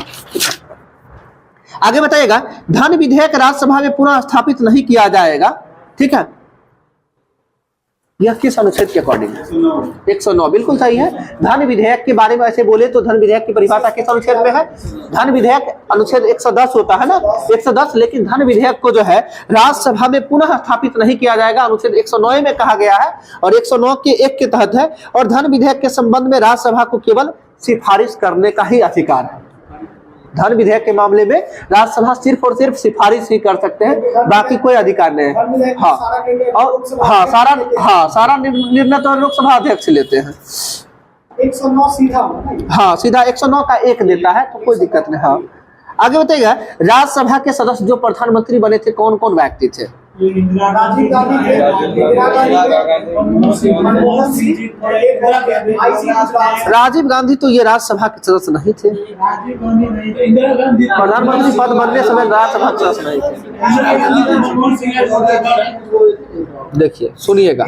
आगे बताइएगा, धन विधेयक राज्यसभा में पुनः स्थापित नहीं किया जाएगा। ठीक है, यह किस अनुच्छेद के अकॉर्डिंग है? 109 बिल्कुल सही है। धन विधेयक के बारे में ऐसे बोले तो धन विधेयक की परिभाषा किस अनुच्छेद में है? धन विधेयक अनुच्छेद 110 होता है ना, 110। लेकिन धन विधेयक को जो है राज्यसभा में पुनः स्थापित नहीं किया जाएगा, अनुच्छेद 109 में कहा गया है और 109 के 1 के तहत है। और धन विधेयक के संबंध में राज्यसभा को केवल सिफारिश करने का ही अधिकार है। धन विधेयक के मामले में राज्यसभा सिर्फ और सिर्फ सिफारिश ही कर सकते हैं, बाकी कोई अधिकार नहीं है। हाँ, और सारा निर्णय तो लोकसभा अध्यक्ष लेते हैं। 109 सीधा, हाँ सीधा 109 का 1 देता है तो कोई दिक्कत नहीं। हाँ आगे बताइएगा, राज्यसभा के सदस्य जो प्रधानमंत्री बने थे कौन कौन व्यक्ति थे? राजीव गांधी थे, इंदिरा गांधी, मनमोहन सिंह और एक राजीव गांधी तो ये राज्यसभा के सदस्य नहीं थे। राजीव गांधी नहीं थे, इंदिरा गांधी प्रधानमंत्री पद बनने समय राज्यसभा के सदस्य नहीं थे। इंदिरा गांधी तो मनमोहन सिंह। देखिए सुनिएगा,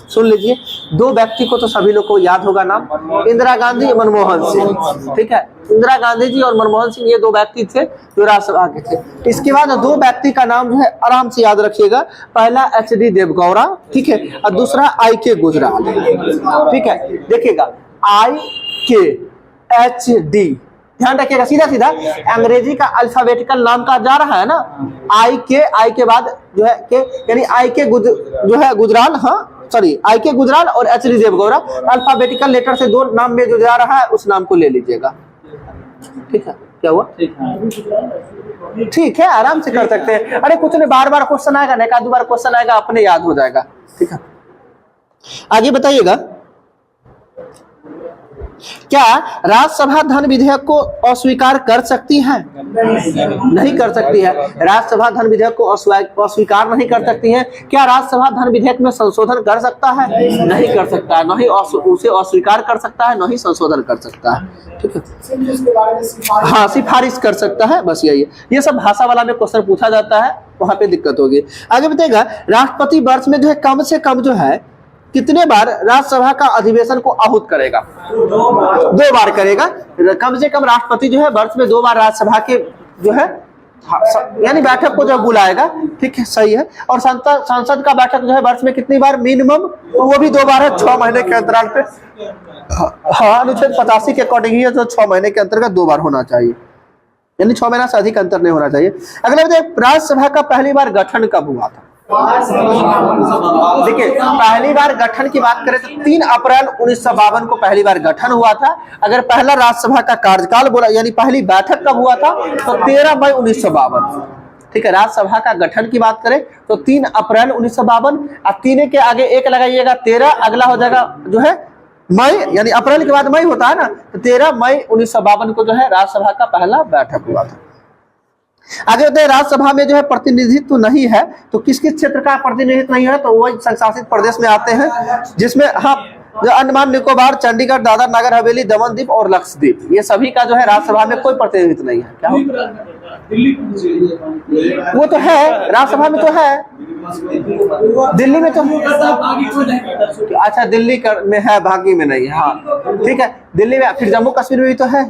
सुन लीजिए, दो व्यक्ति को तो सभी लोग को याद होगा नाम, इंदिरा गांधी और मनमोहन सिंह। ठीक है, इंदिरा गांधी जी और मनमोहन सिंह ये दो व्यक्ति थे जो राज्यसभा के थे। इसके बाद दो व्यक्ति का नाम जो है आराम से याद रखिएगा, पहला HD देवगौड़ा, ठीक है, और दूसरा IK गुजराल। ठीक है, देखिएगा IKHD, ध्यान रखिएगा, सीधा सीधा अंग्रेजी का अल्फाबेटिकल नाम का जा रहा है ना, आई के बाद जो है के, यानी IK जो है गुजराल, हाँ सॉरी IK गुजराल और HD देवगौड़ा, अल्फाबेटिकल लेटर से दो नाम में जो जा रहा है उस नाम को ले लीजिएगा। ठीक है, क्या हुआ? ठीक है, आराम से कर सकते हैं। अरे कुछ नहीं, बार बार क्वेश्चन आएगा, एक आध बार क्वेश्चन आएगा, अपने याद हो जाएगा। ठीक है, आगे बताइएगा, क्या राज्यसभा धन विधेयक को अस्वीकार कर सकती है? नहीं कर सकती है। राज्यसभा धन विधेयक को अस्वीकार नहीं कर सकती है। क्या राज्यसभा धन विधेयक में संशोधन कर सकता है? नहीं कर सकता है, न ही उसे अस्वीकार कर सकता है, न ही संशोधन कर सकता है। ठीक है, हाँ सिफारिश कर सकता है, बस यही है। ये सब भाषा वाला में क्वेश्चन पूछा जाता है, वहां पे दिक्कत होगी। आगे बताइएगा, राष्ट्रपति वर्ष में जो है कम से कम जो है कितने बार राज्यसभा का अधिवेशन को आहूत करेगा? 2 बार करेगा। कम से कम राष्ट्रपति जो है वर्ष में 2 बार राज्यसभा के जो है यानी बैठक को जो बुलाएगा। ठीक है, सही है। और संसद का बैठक जो है वर्ष में कितनी बार मिनिमम? तो वो भी 2 बार है, 6 महीने के अंतराल पे। हाँ, अनुच्छेद 85 के अकॉर्डिंग ही है, तो 6 महीने के अंतर्गत 2 बार होना चाहिए, यानी 6 महीना से अधिक अंतर नहीं होना चाहिए। अगला बताइए, राज्यसभा का पहली बार गठन कब हुआ था? देखिए, पहली बार गठन की बात करें तो 3 अप्रैल 1952 को पहली बार गठन हुआ था। अगर पहला राज्यसभा का कार्यकाल बोला, यानी पहली बैठक कब हुआ था, तो 13 मई 1952। ठीक है, राज्यसभा का गठन की बात करें तो 3 अप्रैल 1952, अब 3 के आगे 1 लगाइएगा, 13, अगला हो जाएगा जो है मई, यानी अप्रैल के बाद मई होता है ना, तो 13 मई 1952 को जो है राज्यसभा का पहला बैठक हुआ था। आगे होते हैं, राज्यसभा में जो है प्रतिनिधित्व नहीं है, तो किस किस क्षेत्र का प्रतिनिधित्व नहीं है? तो वही संशासित प्रदेश में आते हैं, जिसमें हाँ जो अंडमान निकोबार, चंडीगढ़, दादर नगर हवेली, दमन दीप और लक्षद्वीप, ये सभी का जो है राज्यसभा में कोई प्रतिनिधित्व नहीं है। क्या वो तो है, राज्यसभा में तो है, दिल्ली में तो, अच्छा दिल्ली में है, भागी में नहीं है। हाँ ठीक है, दिल्ली में, फिर जम्मू कश्मीर में भी तो है,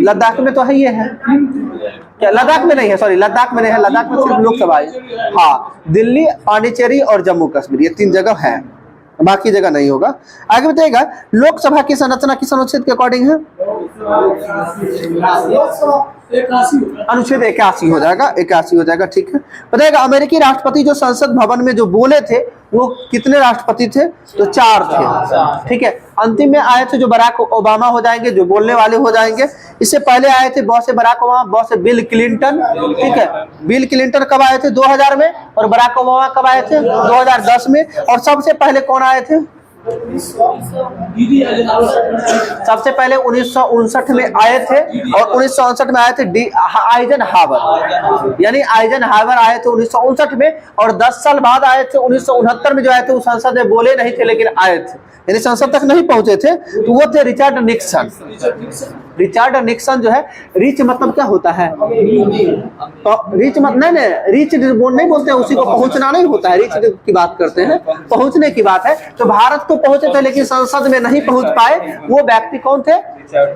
लद्दाख में तो है, ये है क्या? लद्दाख में नहीं है, सॉरी लद्दाख में नहीं है, लद्दाख में सिर्फ लोकसभा है। हाँ, दिल्ली, पांडिचेरी और जम्मू कश्मीर, ये 3 जगह है, बाकी जगह नहीं होगा। आगे बताइएगा, लोकसभा की संरचना किस अनुच्छेद के अकॉर्डिंग है? अनुच्छेद 81 हो जाएगा, 81 हो जाएगा। ठीक है, बताइएगा, अमेरिकी राष्ट्रपति जो संसद भवन में जो बोले थे वो कितने राष्ट्रपति थे? तो 4 थे। ठीक है, अंतिम में आए थे जो बराक ओबामा हो जाएंगे, जो बोलने वाले हो जाएंगे। इससे पहले आए थे boss Barack Obama, boss Bill Clinton. ठीक है, बिल क्लिंटन कब आए थे? 2000 में, और बराक ओबामा कब आए थे? 2010 में। और सबसे पहले कौन आए थे? सबसे पहले 1959 में आए थे, और 1959 में आए थे आइजन हावर, यानी आइजन हावर आए थे 1959 में, और 10 साल बाद आए थे 1969 में जो आए थे, वो संसद में बोले नहीं थे लेकिन आए थे, यानी संसद तक नहीं पहुंचे थे, तो वो थे रिचर्ड निक्सन। रिचर्ड निक्सन जो है, रिच मतलब क्या होता है? रिच मतलब नहीं, रिच नहीं बोलते हैं, उसी को पहुंचना नहीं होता है, रिच की बात करते हैं, पहुंचने की बात है। तो भारत तो पहुंचे थे लेकिन संसद में नहीं पहुंच पाए, वो व्यक्ति कौन थे?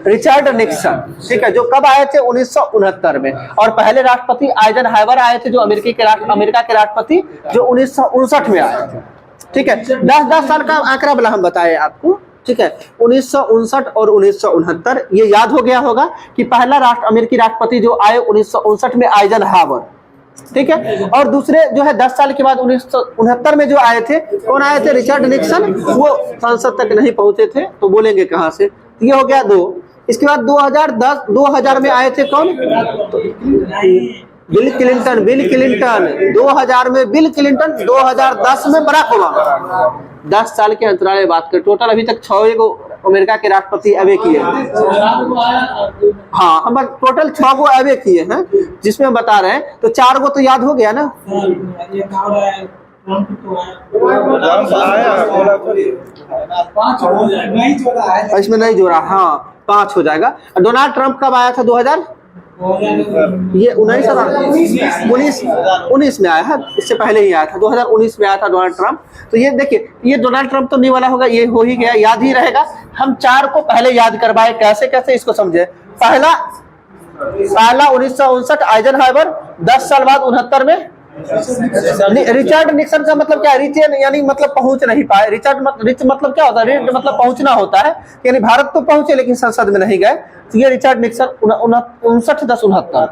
Richard Nixon. ठीक है, जो कब आए थे? 1969 में। और पहले राष्ट्रपति आइजन हावर आए थे, जो अमेरिका के राष्ट्रपति, जो 1959 में आए थे। ठीक है, 10-10 साल का आंकड़ा वाला हम बताए आपको, ठीक है। 1959 और 1969 ये याद हो गया होगा कि पहला अमेरिकी राष्ट्रपति जो आए 1959 में आइजनहावर, ठीक है। और दूसरे जो है 10 साल के बाद 1969 में जो आए थे, कौन आए थे? Richard Nixon. वो संसद तक नहीं पहुंचे थे, तो बोलेंगे कहां से? ये हो गया 2। इसके बाद 2000 में आए थे कौन? Bill Clinton. 2000 में बिल क्लिंटन, 2010 में बराक ओबामा। 10 साल के अंतराल में बात करें, टोटल अभी तक 6 गो अमेरिका के राष्ट्रपति अवे किए हैं। हाँ, हम टोटल 6 गो अवे किए हैं, जिसमें हम बता रहे हैं। तो 4 गो तो याद हो गया ना। इसमें नहीं जोड़ा, हाँ 5 हो जाएगा। डोनाल्ड ट्रंप कब आया था? 2000 ये 19 में आया है, इससे पहले ही आया था, 2019 में आया था डोनाल्ड ट्रंप। तो ये देखिए, ये डोनाल्ड ट्रंप तो नहीं वाला होगा, ये हो ही गया, याद ही रहेगा। हम 4 को पहले याद करवाए, कैसे कैसे इसको समझे। पहला 1959 आइजनहावर, 10 साल बाद 69 में रिचर्ड निक्सन। का मतलब क्या है? रिच यानी मतलब पहुंच नहीं पाए। रिच मतलब क्या होता है? रिच मतलब पहुंचना होता है, यानी भारत तो पहुंचे लेकिन संसद में नहीं गए। तो ये रिचर्ड निक्सन 59-10-69।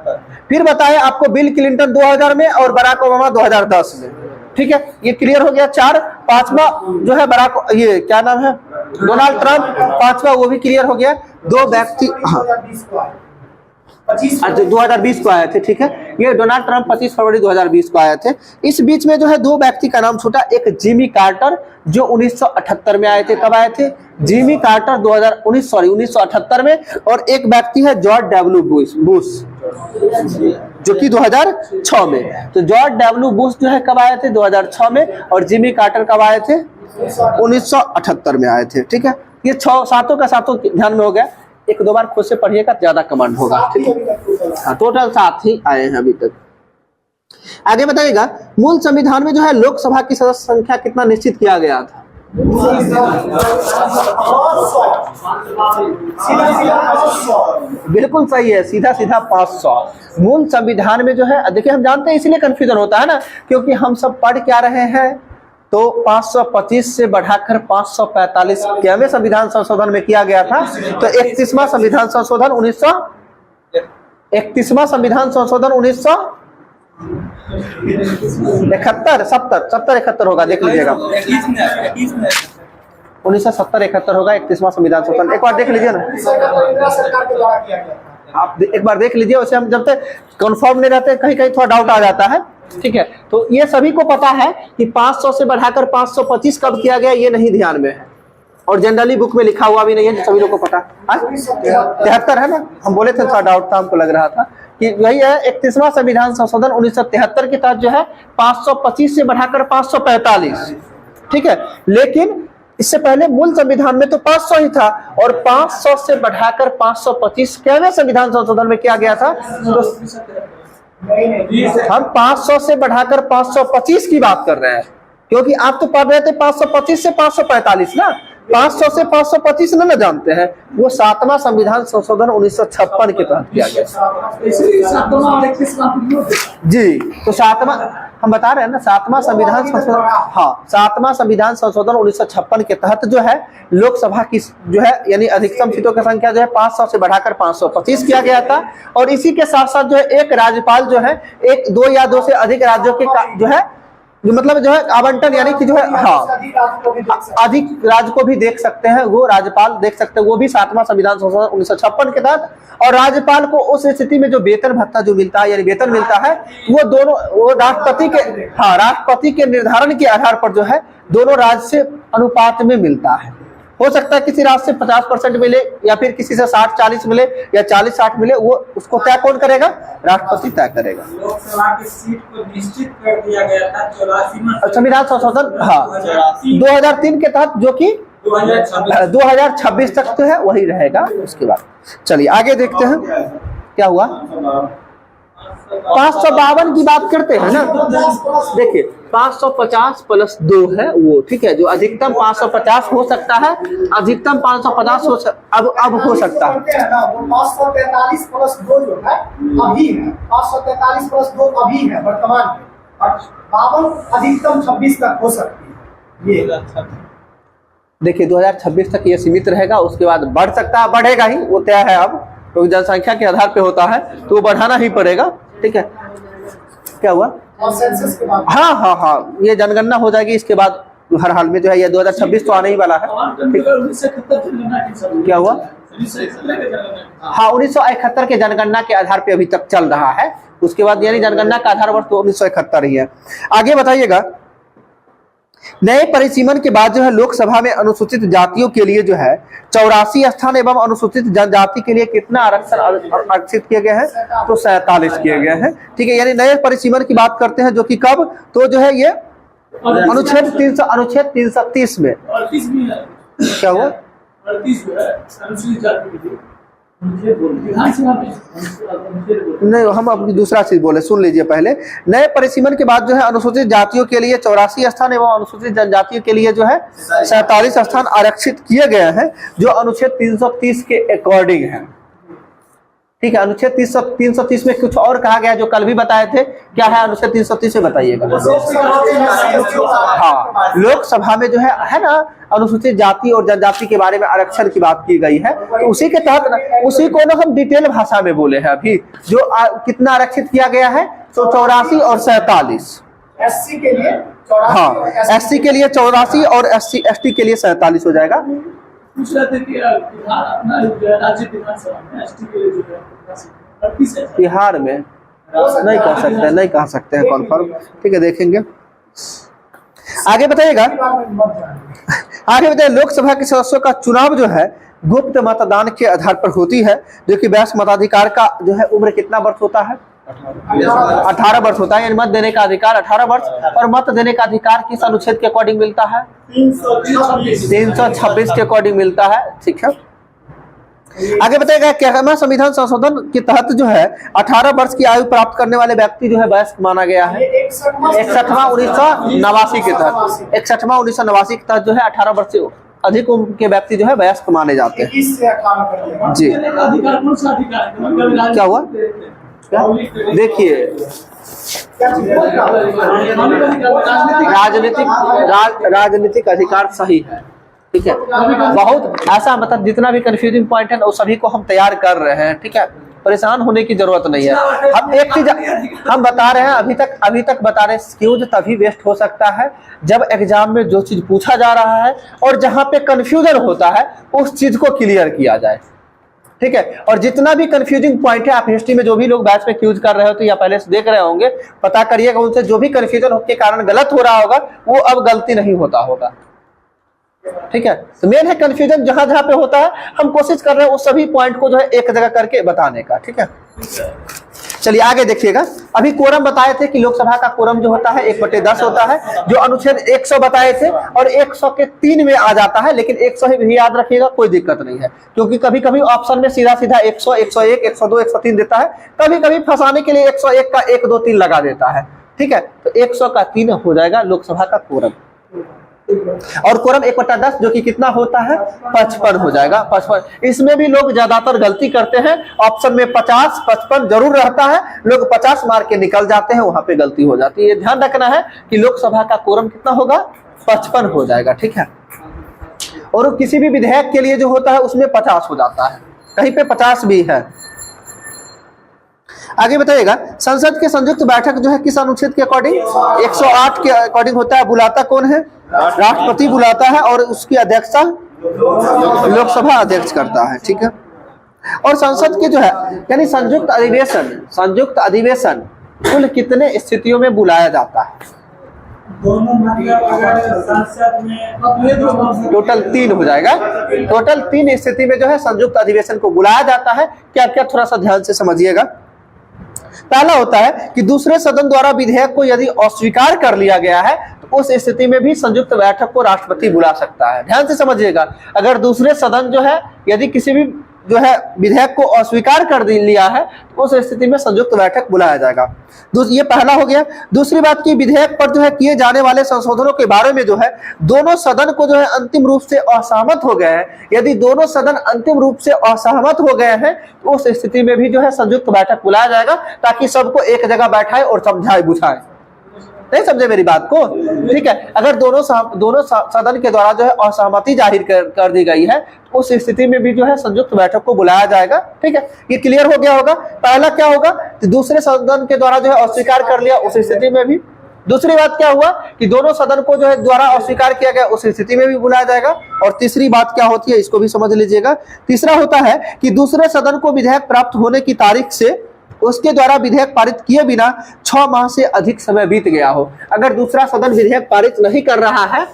फिर बताए आपको बिल क्लिंटन 2000 में और बराक ओबामा 2010 में, ठीक है। ये क्लियर हो गया 4। 5वां जो है बराक, ये क्या नाम है? डोनाल्ड ट्रंप, 5वां, वो भी क्लियर हो गया। 2 व्यक्ति 2020 को आए थे, ठीक है। ये डोनाल्ड ट्रंप 25 फरवरी 2020 को आए थे। इस बीच में जो है 2 व्यक्ति का नाम छूटा। एक जिमी कार्टर जो 1978 में आए थे। कब आए थे? जिमी कार्टर 1978 में। और एक व्यक्ति है जॉर्ज डब्ल्यू बुश जो कि 2006 में। तो जॉर्ज डब्ल्यू बुश जो है कब आए थे? 2006 में। और जिमी कार्टर कब आए थे? 1978 में आए थे, ठीक है। ये 7 का 7 ध्यान में हो गया। 1-2 बार खुद से पढ़िएगा, ज्यादा कमांड होगा, ठीक है। हाँ, टोटल 7 ही आए हैं अभी तक। आगे बताइएगा, मूल संविधान में जो है लोकसभा की सदस्य संख्या कितना निश्चित किया गया था? बिल्कुल सही है, सीधा 500। मूल संविधान में जो है, देखिए हम जानते हैं इसलिए कंफ्यूजन होता है ना, क्योंकि हम सब पढ़ क्या रहे हैं। तो 525 से बढ़ाकर 545 क्या संविधान संशोधन में किया गया था? तो 31वां संविधान संशोधन 31वां संविधान संशोधन 1971 होगा, देख लीजिएगा। 1970-71 होगा 31वां संविधान संशोधन। एक बार देख लीजिए ना, आप एक बार देख लीजिए। उसे हम जब तक कंफर्म नहीं रहते, कहीं कहीं थोड़ा डाउट आ जाता है, ठीक है। तो ये सभी को पता है कि 500 से बढ़ाकर 525 कब किया गया, ये नहीं ध्यान में है। और जनरली बुक में लिखा हुआ भी नहीं है, सभी लोग को पता है। 73 है ना, हम बोले थे, थोड़ा डाउट था, हमको लग रहा था कि वही है। 31वां संविधान संशोधन 1973 के तहत जो है 525 से बढ़ाकर 545, ठीक है। लेकिन इससे पहले मूल संविधान में तो 500 ही था, और 500 से बढ़ाकर 525 क्या संविधान संशोधन में किया गया था? तो हम 500 से बढ़ाकर 525 की बात कर रहे हैं, क्योंकि आप तो पढ़ रहे थे 525 से 545 ना। 500 से 525 ना जानते हैं, वो 7वां संविधान संशोधन 1956 के तहत किया गया जी। तो 7वां हम बता रहे हैं ना, 7वां संविधान संशोधन, हाँ 7वां संविधान संशोधन 1956 के तहत जो है लोकसभा की जो है यानी अधिकतम सीटों की संख्या जो है 500 से बढ़ाकर 525 किया गया था। और इसी के साथ साथ जो है एक राज्यपाल जो है 1, 2 या 2 से अधिक राज्यों के जो है मतलब जो है आवंटन, यानी कि जो है हाँ अधिक राज्य को भी देख सकते हैं, वो राज्यपाल देख सकते हैं, वो भी 7वां संविधान संशोधन 1956 के तहत। और राज्यपाल को उस स्थिति में जो वेतन भत्ता जो मिलता है यानी वेतन मिलता है, वो दोनों वो राष्ट्रपति के निर्धारण के आधार पर जो है दोनों राज्य से अनुपात में मिलता है। हो सकता है किसी राज्य से 50% मिले, या फिर किसी से 60-40 मिले, या 40-60 मिले, वो उसको तय कौन करेगा? राष्ट्रपति तय करेगा। लोकसभा की सीट को निश्चित कर दिया गया था 84वां संविधान संशोधन, हाँ 2003 के तहत, जो कि 2026 तक तो है वही रहेगा। उसके बाद चलिए आगे देखते हैं क्या हुआ। 552 की बात करते हैं ना, देखिए 550 + 2 है वो, ठीक है। जो अधिकतम 550 हो सकता है, अधिकतम 550 अब हो सकता है। 543 + 2 जो है अभी है, 543 + 2 अभी है वर्तमान में, और 52 अधिकतम 26 तक हो सकती है। ये देखिए 2026 तक ये सीमित रहेगा, उसके बाद बढ़ सकता है, बढ़ेगा ही, वो तय है अब, क्योंकि जनसंख्या के आधार पे होता है तो वो बढ़ाना ही पड़ेगा। ठीक है, क्या हुआ? और सेंसस के बाद हाँ हाँ हाँ, ये जनगणना हो जाएगी, इसके बाद हर हाल में जो है ये 2026 तो आने ही वाला है। क्या हुआ? हाँ 1971 के जनगणना के आधार पे अभी तक चल रहा है, उसके बाद यानी जनगणना का आधार वर्ष तो 1971 ही है। आगे बताइएगा, नए परिसीमन के बाद जो है लोकसभा में अनुसूचित जातियों के लिए जो है 84 स्थान एवं अनुसूचित जनजाति के लिए कितना आरक्षण आरक्षित किए गए हैं? तो 47 किए गए हैं। ठीक है, यानी नए परिसीमन की बात करते हैं जो कि कब, तो जो है ये अनुच्छेद 330 में। क्या हुआ? नहीं, हम अपनी दूसरा चीज बोले, सुन लीजिए पहले। नए परिसीमन के बाद जो है अनुसूचित जातियों के लिए 84 स्थान एवं अनुसूचित जनजातियों के लिए जो है 47 स्थान आरक्षित किए गए हैं, जो अनुच्छेद 330 के अकॉर्डिंग है। ठीक है, अनुच्छेद 330 में कुछ और कहा गया जो कल भी बताए थे, क्या है अनुच्छेद 330 में बताइएगा। हाँ, लोकसभा में जो है ना अनुसूचित जाति और जनजाति के बारे में आरक्षण की बात की गई है, तो उसी के तहत उसी को ना हम डिटेल भाषा में बोले हैं अभी, जो कितना आरक्षित किया गया है, तो 84 और 47। एससी के लिए 84, हाँ, एससी के लिए 84 और एसटी के लिए 47 हो जाएगा। पूछ रहे थे कि बिहार अपना राज्य विधानसभा में एसटी के लिए जो है 38 है। बिहार में नहीं कह सकते, नहीं कह सकते हैं कन्फर्म। ठीक है, देखेंगे। आगे बताइएगा, आगे बताइए, लोकसभा के सदस्यों का चुनाव जो है गुप्त मतदान के आधार पर होती है, जो कि वयस्क मताधिकार का जो है उम्र कितना वर्ष होता है? 18 वर्ष होता है, यानी मत देने का अधिकार 18 वर्ष, और मत देने का अधिकार किस अनुच्छेद के अकॉर्डिंग मिलता है? 326 के अकॉर्डिंग मिलता है। ठीक है, आगे बताएगा, क्या संविधान संशोधन के तहत जो है 18 वर्ष की आयु प्राप्त करने वाले व्यक्ति जो है वयस्क माना गया है? 61वां 1989 के तहत, 61वां 1989 के तहत जो है 18 वर्ष से अधिक उम्र के व्यक्ति जो है वयस्क माने जाते हैं। जी, अधिकार कौन सा अधिकार है? क्या हुआ? देखिए, राजनीतिक अधिकार सही है। ठीक है, बहुत ऐसा मतलब जितना भी कंफ्यूजिंग पॉइंट है वो सभी को हम तैयार कर रहे हैं। ठीक है, परेशान होने की जरूरत नहीं है। हम एक चीज हम बता रहे हैं, अभी तक बता रहे हैं, क्यूज तभी वेस्ट हो सकता है जब एग्जाम में जो चीज पूछा जा रहा है और जहां पे कंफ्यूजन होता है उस चीज को क्लियर किया जाए। ठीक है, और जितना भी कंफ्यूजिंग पॉइंट है, आप हिस्ट्री में जो भी लोग बैच में क्यूज कर रहे हो तो या पहले से देख रहे होंगे, पता करिएगा उनसे, जो भी कंफ्यूजन के कारण गलत हो रहा होगा वो अब गलती नहीं होता होगा। ठीक है, तो मेन है कंफ्यूजन जहां जहां पे होता है, हम कोशिश कर रहे हैं उस सभी पॉइंट को जो है एक जगह करके बताने का। ठीक है, चलिए आगे देखिएगा। अभी कोरम बताए थे कि लोकसभा का कोरम जो होता है 1/10 होता है, जो अनुच्छेद 100 बताए थे, और 100 के 3 में आ जाता है, लेकिन 100 ही भी याद रखिएगा, कोई दिक्कत नहीं है, क्योंकि कभी कभी ऑप्शन में सीधा 100, 101, 102, 103 देता है, कभी कभी फंसाने के लिए 101 का 1, 2, 3 लगा देता है। ठीक है, तो 100 का 3 हो जाएगा लोकसभा का कोरम, और कोरम 1/10 जो कि कितना होता है? 55 हो जाएगा। 55, इसमें भी लोग ज्यादातर गलती करते हैं, ऑप्शन में 50, 55 जरूर रहता है, लोग 50 मार के निकल जाते हैं, वहां पे गलती हो जाती है। ये ध्यान रखना है कि लोकसभा का कोरम कितना होगा? 55 हो जाएगा। ठीक है, और किसी भी विधेयक के लिए जो होता है उसमें 50 हो जाता है, कहीं पे 50 भी है। आगे बताइएगा, संसद के संयुक्त बैठक जो है किस अनुच्छेद के अकॉर्डिंग? 108 के अकॉर्डिंग होता है। बुलाता कौन है? राष्ट्रपति बुलाता है, और उसकी अध्यक्षता लोकसभा अध्यक्ष करता है। ठीक है, और संसद के जो है यानी संयुक्त अधिवेशन कुल कितने स्थितियों में बुलाया जाता है? टोटल 3 हो जाएगा। टोटल 3 स्थिति में जो है संयुक्त अधिवेशन को बुलाया जाता है। क्या क्या, थोड़ा सा ध्यान से समझिएगा। पहला होता है कि दूसरे सदन द्वारा विधेयक को यदि अस्वीकार कर लिया गया है तो उस स्थिति में भी संयुक्त बैठक को राष्ट्रपति बुला सकता है। ध्यान से समझिएगा, अगर दूसरे सदन जो है यदि किसी भी जो है विधेयक को अस्वीकार कर लिया है तो उस स्थिति में संयुक्त बैठक बुलाया जाएगा। ये पहला हो गया। दूसरी बात की, विधेयक पर जो है किए जाने वाले संशोधनों के बारे में जो है दोनों सदन को जो है अंतिम रूप से असहमत हो गए हैं। यदि दोनों सदन अंतिम रूप से असहमत हो गए हैं तो उस स्थिति में भी जो है संयुक्त बैठक बुलाया जाएगा, ताकि सबको एक जगह बैठाए और समझाए बुझाए। नहीं समझे मेरी बात को? ठीक है, अगर दोनों सदन के द्वारा जो है असहमति जाहिर कर दी गई है, तो उस स्थिति में भी जो है संयुक्त बैठक को बुलाया जाएगा। ठीक है, ये क्लियर हो गया होगा। पहला क्या होगा कि दूसरे सदन के द्वारा जो है अस्वीकार कर लिया, उस स्थिति में भी। दूसरी बात क्या हुआ कि दोनों सदन को जो है द्वारा अस्वीकार किया गया, उस स्थिति में भी बुलाया जाएगा। और तीसरी बात क्या होती है, इसको भी समझ लीजिएगा। तीसरा होता है कि दूसरे सदन को विधेयक प्राप्त होने की तारीख से उसके द्वारा विधेयक पारित किए बिना 6 माह से अधिक समय बीत गया हो। अगर दूसरा सदन विधेयक पारित नहीं कर रहा है,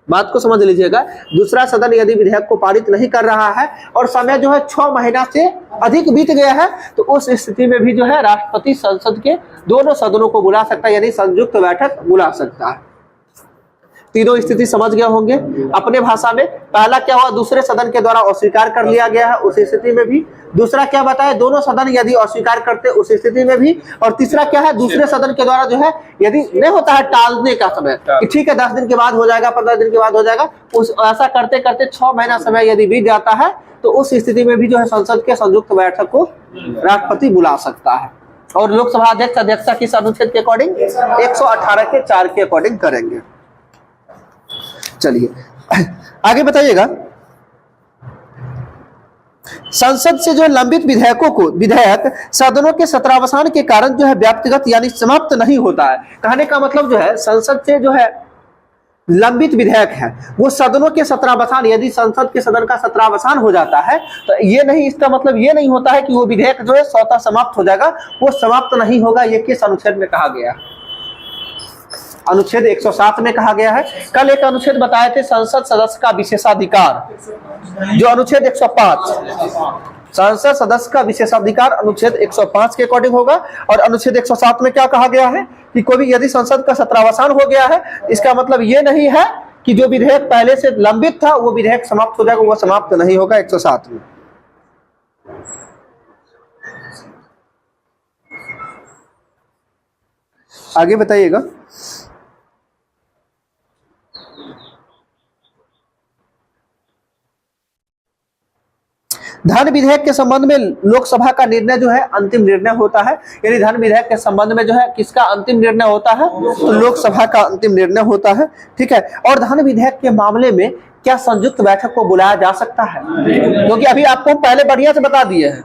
बात को समझ लीजिएगा, दूसरा सदन यदि विधेयक को पारित नहीं कर रहा है और समय जो है 6 महीना से अधिक बीत गया है, तो उस स्थिति में भी जो है राष्ट्रपति संसद के दोनों सदनों को बुला सकता है, यानी संयुक्त बैठक बुला सकता है। तीनों स्थिति समझ गए होंगे अपने भाषा में। पहला क्या हुआ, दूसरे सदन के द्वारा अस्वीकार कर लिया गया है, उस स्थिति में भी। दूसरा क्या बताया, दोनों सदन यदि अस्वीकार करते उस स्थिति में भी। और तीसरा क्या है, दूसरे सदन के द्वारा जो है यदि नहीं होता है टालने का समय कि ठीक है 10 दिन के बाद हो जाएगा, 15 दिन के बाद हो जाएगा, उस ऐसा करते करते 6 महीना समय यदि बीत जाता है, तो उस स्थिति में भी जो है संसद के संयुक्त बैठक को राष्ट्रपति बुला सकता है। और लोकसभा अध्यक्ष अध्यक्षा किस अनुच्छेद के अकॉर्डिंग, 118 के 4 के अकॉर्डिंग करेंगे। चलिए आगे बताइएगा। संसद से जो है लंबित विधेयक सदनों के सत्रावसान के कारण जो है व्यक्तिगत यानी समाप्त नहीं होता है। कहने का मतलब जो है संसद से जो है लंबित विधेयक है वो सदनों के सत्रावसान, यदि संसद के सदन का सत्रावसान हो जाता है तो ये नहीं, इसका मतलब ये नहीं होता है कि वो विधेयक जो है स्वतः समाप्त हो जाएगा, वो समाप्त नहीं होगा। ये किस अनुच्छेद में कहा गया, अनुच्छेद 107 में कहा गया है। कल एक अनुच्छेद बताए थे संसद सदस्य का विशेषाधिकार, जो अनुच्छेद 105, संसद सदस्य का विशेषाधिकार अनुच्छेद 105 के अकॉर्डिंग होगा। और अनुच्छेद 107 में क्या कहा गया है कि कोई भी यदि संसद का सत्रावसान हो गया है, इसका मतलब ये नहीं है कि जो विधेयक पहले से लंबित था वो विधेयक समाप्त हो जाएगा, वो समाप्त नहीं होगा 107 में। आगे बताइएगा। धन विधेयक के संबंध में लोकसभा का निर्णय जो है अंतिम निर्णय होता है, यानी धन विधेयक के संबंध में जो है किसका अंतिम निर्णय होता है, तो लोकसभा का अंतिम निर्णय होता है। ठीक है, और धन विधेयक के मामले में क्या संयुक्त बैठक को बुलाया जा सकता है, क्योंकि अभी आपको पहले बढ़िया से बता दिए हैं।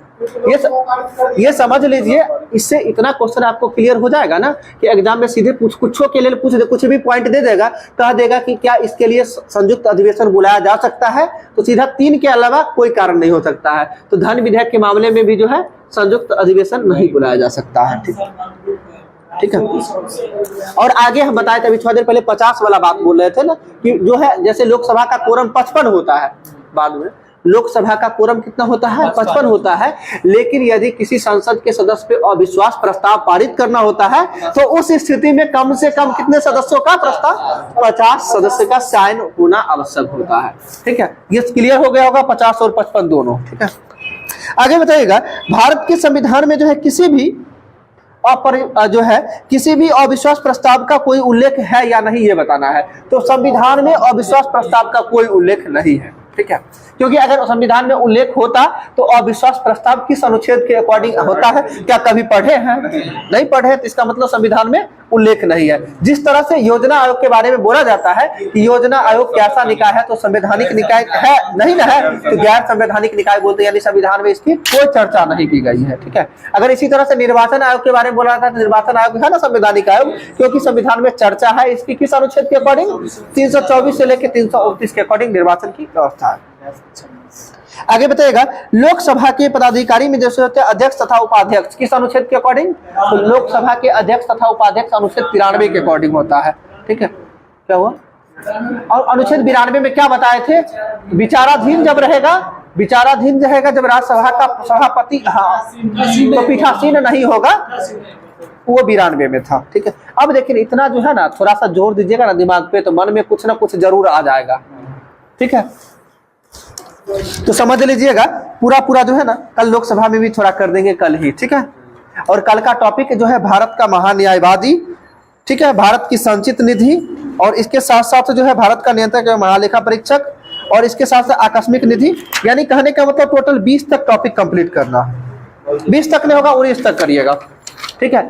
ये समझ लीजिए, इससे इतना क्वेश्चन आपको क्लियर हो जाएगा ना कि एग्जाम में सीधे कुछों के लिए कुछ भी पॉइंट दे देगा, कह देगा कि क्या इसके लिए संयुक्त अधिवेशन बुलाया जा सकता है, तो सीधा 3 के अलावा कोई कारण नहीं हो सकता है। तो धन विधेयक के मामले में भी जो है संयुक्त अधिवेशन नहीं बुलाया जा सकता है। ठीक है, और आगे हम बताए थे अभी थोड़ी देर पहले 50 वाला बात बोल रहे थे ना कि जो है जैसे लोकसभा का कोरम 55 होता है, बाद में लोकसभा का कोरम कितना होता है, 55 होता है। लेकिन यदि किसी संसद के सदस्य पे अविश्वास प्रस्ताव पारित करना होता है तो उस स्थिति में कम से कम कितने सदस्यों का प्रस्ताव, 50 सदस्य का साइन होना आवश्यक होता है। ठीक है, ये क्लियर हो गया होगा, 50 और 55 दोनों। ठीक है, आगे बताइएगा। भारत के संविधान में जो है किसी भी अविश्वास प्रस्ताव का कोई उल्लेख है या नहीं, ये बताना है। तो संविधान में अविश्वास प्रस्ताव का कोई उल्लेख नहीं है। ठीक है, क्योंकि अगर संविधान में उल्लेख होता तो अविश्वास प्रस्ताव किस अनुच्छेद के अकॉर्डिंग होता है, क्या कभी पढ़े हैं, नहीं पढ़े, तो इसका मतलब संविधान में उल्लेख नहीं है। जिस तरह से योजना आयोग के बारे में बोला जाता है कि योजना आयोग कैसा निकाय है, तो संवैधानिक निकाय है नहीं ना, है तो गैर संवैधानिक निकाय बोलते हैं, यानी संविधान में इसकी कोई चर्चा नहीं की गई है। ठीक है, अगर इसी तरह से निर्वाचन आयोग के बारे में बोला जाता है तो निर्वाचन आयोग है ना संवैधानिक आयोग, क्योंकि संविधान में चर्चा है इसकी किस अनुच्छेद के अकॉर्डिंग, 324 से लेकर 329 के अकॉर्डिंग निर्वाचन की व्यवस्था है। आगे बताइएगा। लोकसभा के पदाधिकारी में जैसे होते हैं अध्यक्ष तथा उपाध्यक्ष, किस अनुच्छेद के अकॉर्डिंग, तो लोकसभा के अध्यक्ष तथा उपाध्यक्ष अनुच्छेद 93 के अकॉर्डिंग होता है। ठीक है, क्या हुआ, और अनुच्छेद 92 में क्या बताए थे, विचाराधीन जब रहेगा जब राज्यसभा का सभापति तो पीठासीन नहीं होगा, वो 92 में था। ठीक है, अब देखिए इतना जो है ना, थोड़ा सा जोर दीजिएगा ना दिमाग पे, तो मन में कुछ ना कुछ जरूर आ जाएगा। ठीक है, तो समझ लीजिएगा पूरा जो है ना, कल लोकसभा में भी थोड़ा कर देंगे कल ही। ठीक है, और कल का टॉपिक जो है भारत का महान्यायवादी, ठीक है, भारत की संचित निधि, और इसके साथ साथ जो है भारत का नियंत्रक महालेखा परीक्षक, और इसके साथ साथ आकस्मिक निधि। यानी कहने का मतलब टोटल 20 तक टॉपिक कंप्लीट करना, 20 तक नहीं होगा 19 तक करिएगा। ठीक है,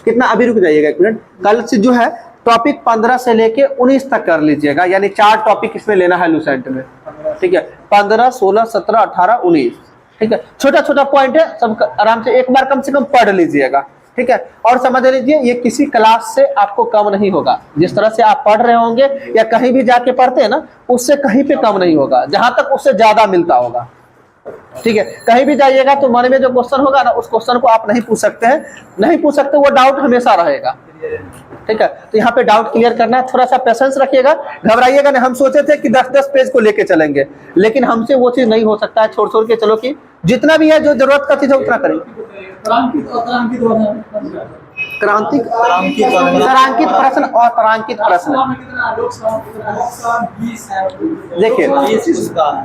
कितना, अभी रुक जाइएगा 1 मिनट। कल से जो है टॉपिक 15 से लेके 19 तक कर लीजिएगा, यानी 4 टॉपिक इसमें लेना है लूसेंट में, ठीक है। 15, 16, 17, 18, 19, ठीक है। छोटा छोटा पॉइंट है, सब आराम से एक बार कम से कम पढ़ लीजिएगा, ठीक है। और समझ लीजिए ये किसी क्लास से आपको कम नहीं होगा, जिस तरह से आप पढ़ रहे होंगे या कहीं भी जाके पढ़ते हैं ना, उससे कहीं पे कम नहीं होगा, जहां तक उससे ज्यादा मिलता होगा, ठीक है। कहीं भी जाइएगा तो मन में जो क्वेश्चन होगा ना, उस क्वेश्चन को आप नहीं पूछ सकते हैं, नहीं पूछ सकते, वो डाउट हमेशा रहेगा, ठीक है। तो यहाँ पे डाउट क्लियर करना है, थोड़ा सा पेशेंस रखिएगा, घबराइएगा नहीं। हम सोचे थे कि 10-10 पेज को लेके चलेंगे, लेकिन हमसे वो चीज नहीं हो सकता है, छोड़ छोड़ के चलो कि जितना भी है, जो जरूरत का चीज है उतना करें। क्रांतिक तारांकित प्रश्न और तारांकित प्रश्न,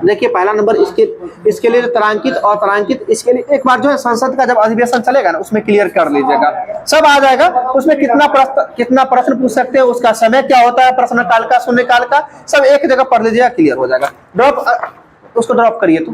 देखिए पहला नंबर इसके लिए तारांकित और तारांकित, इसके लिए एक बार जो है संसद का जब अधिवेशन चलेगा ना, उसमें क्लियर कर लीजिएगा, सब आ जाएगा। उसमें कितना प्रश्न पूछ सकते हैं, उसका समय क्या होता है, प्रश्न काल का, शून्य काल का, सब एक जगह पढ़ लीजिएगा, क्लियर हो जाएगा। उसको ड्रॉप करिए तो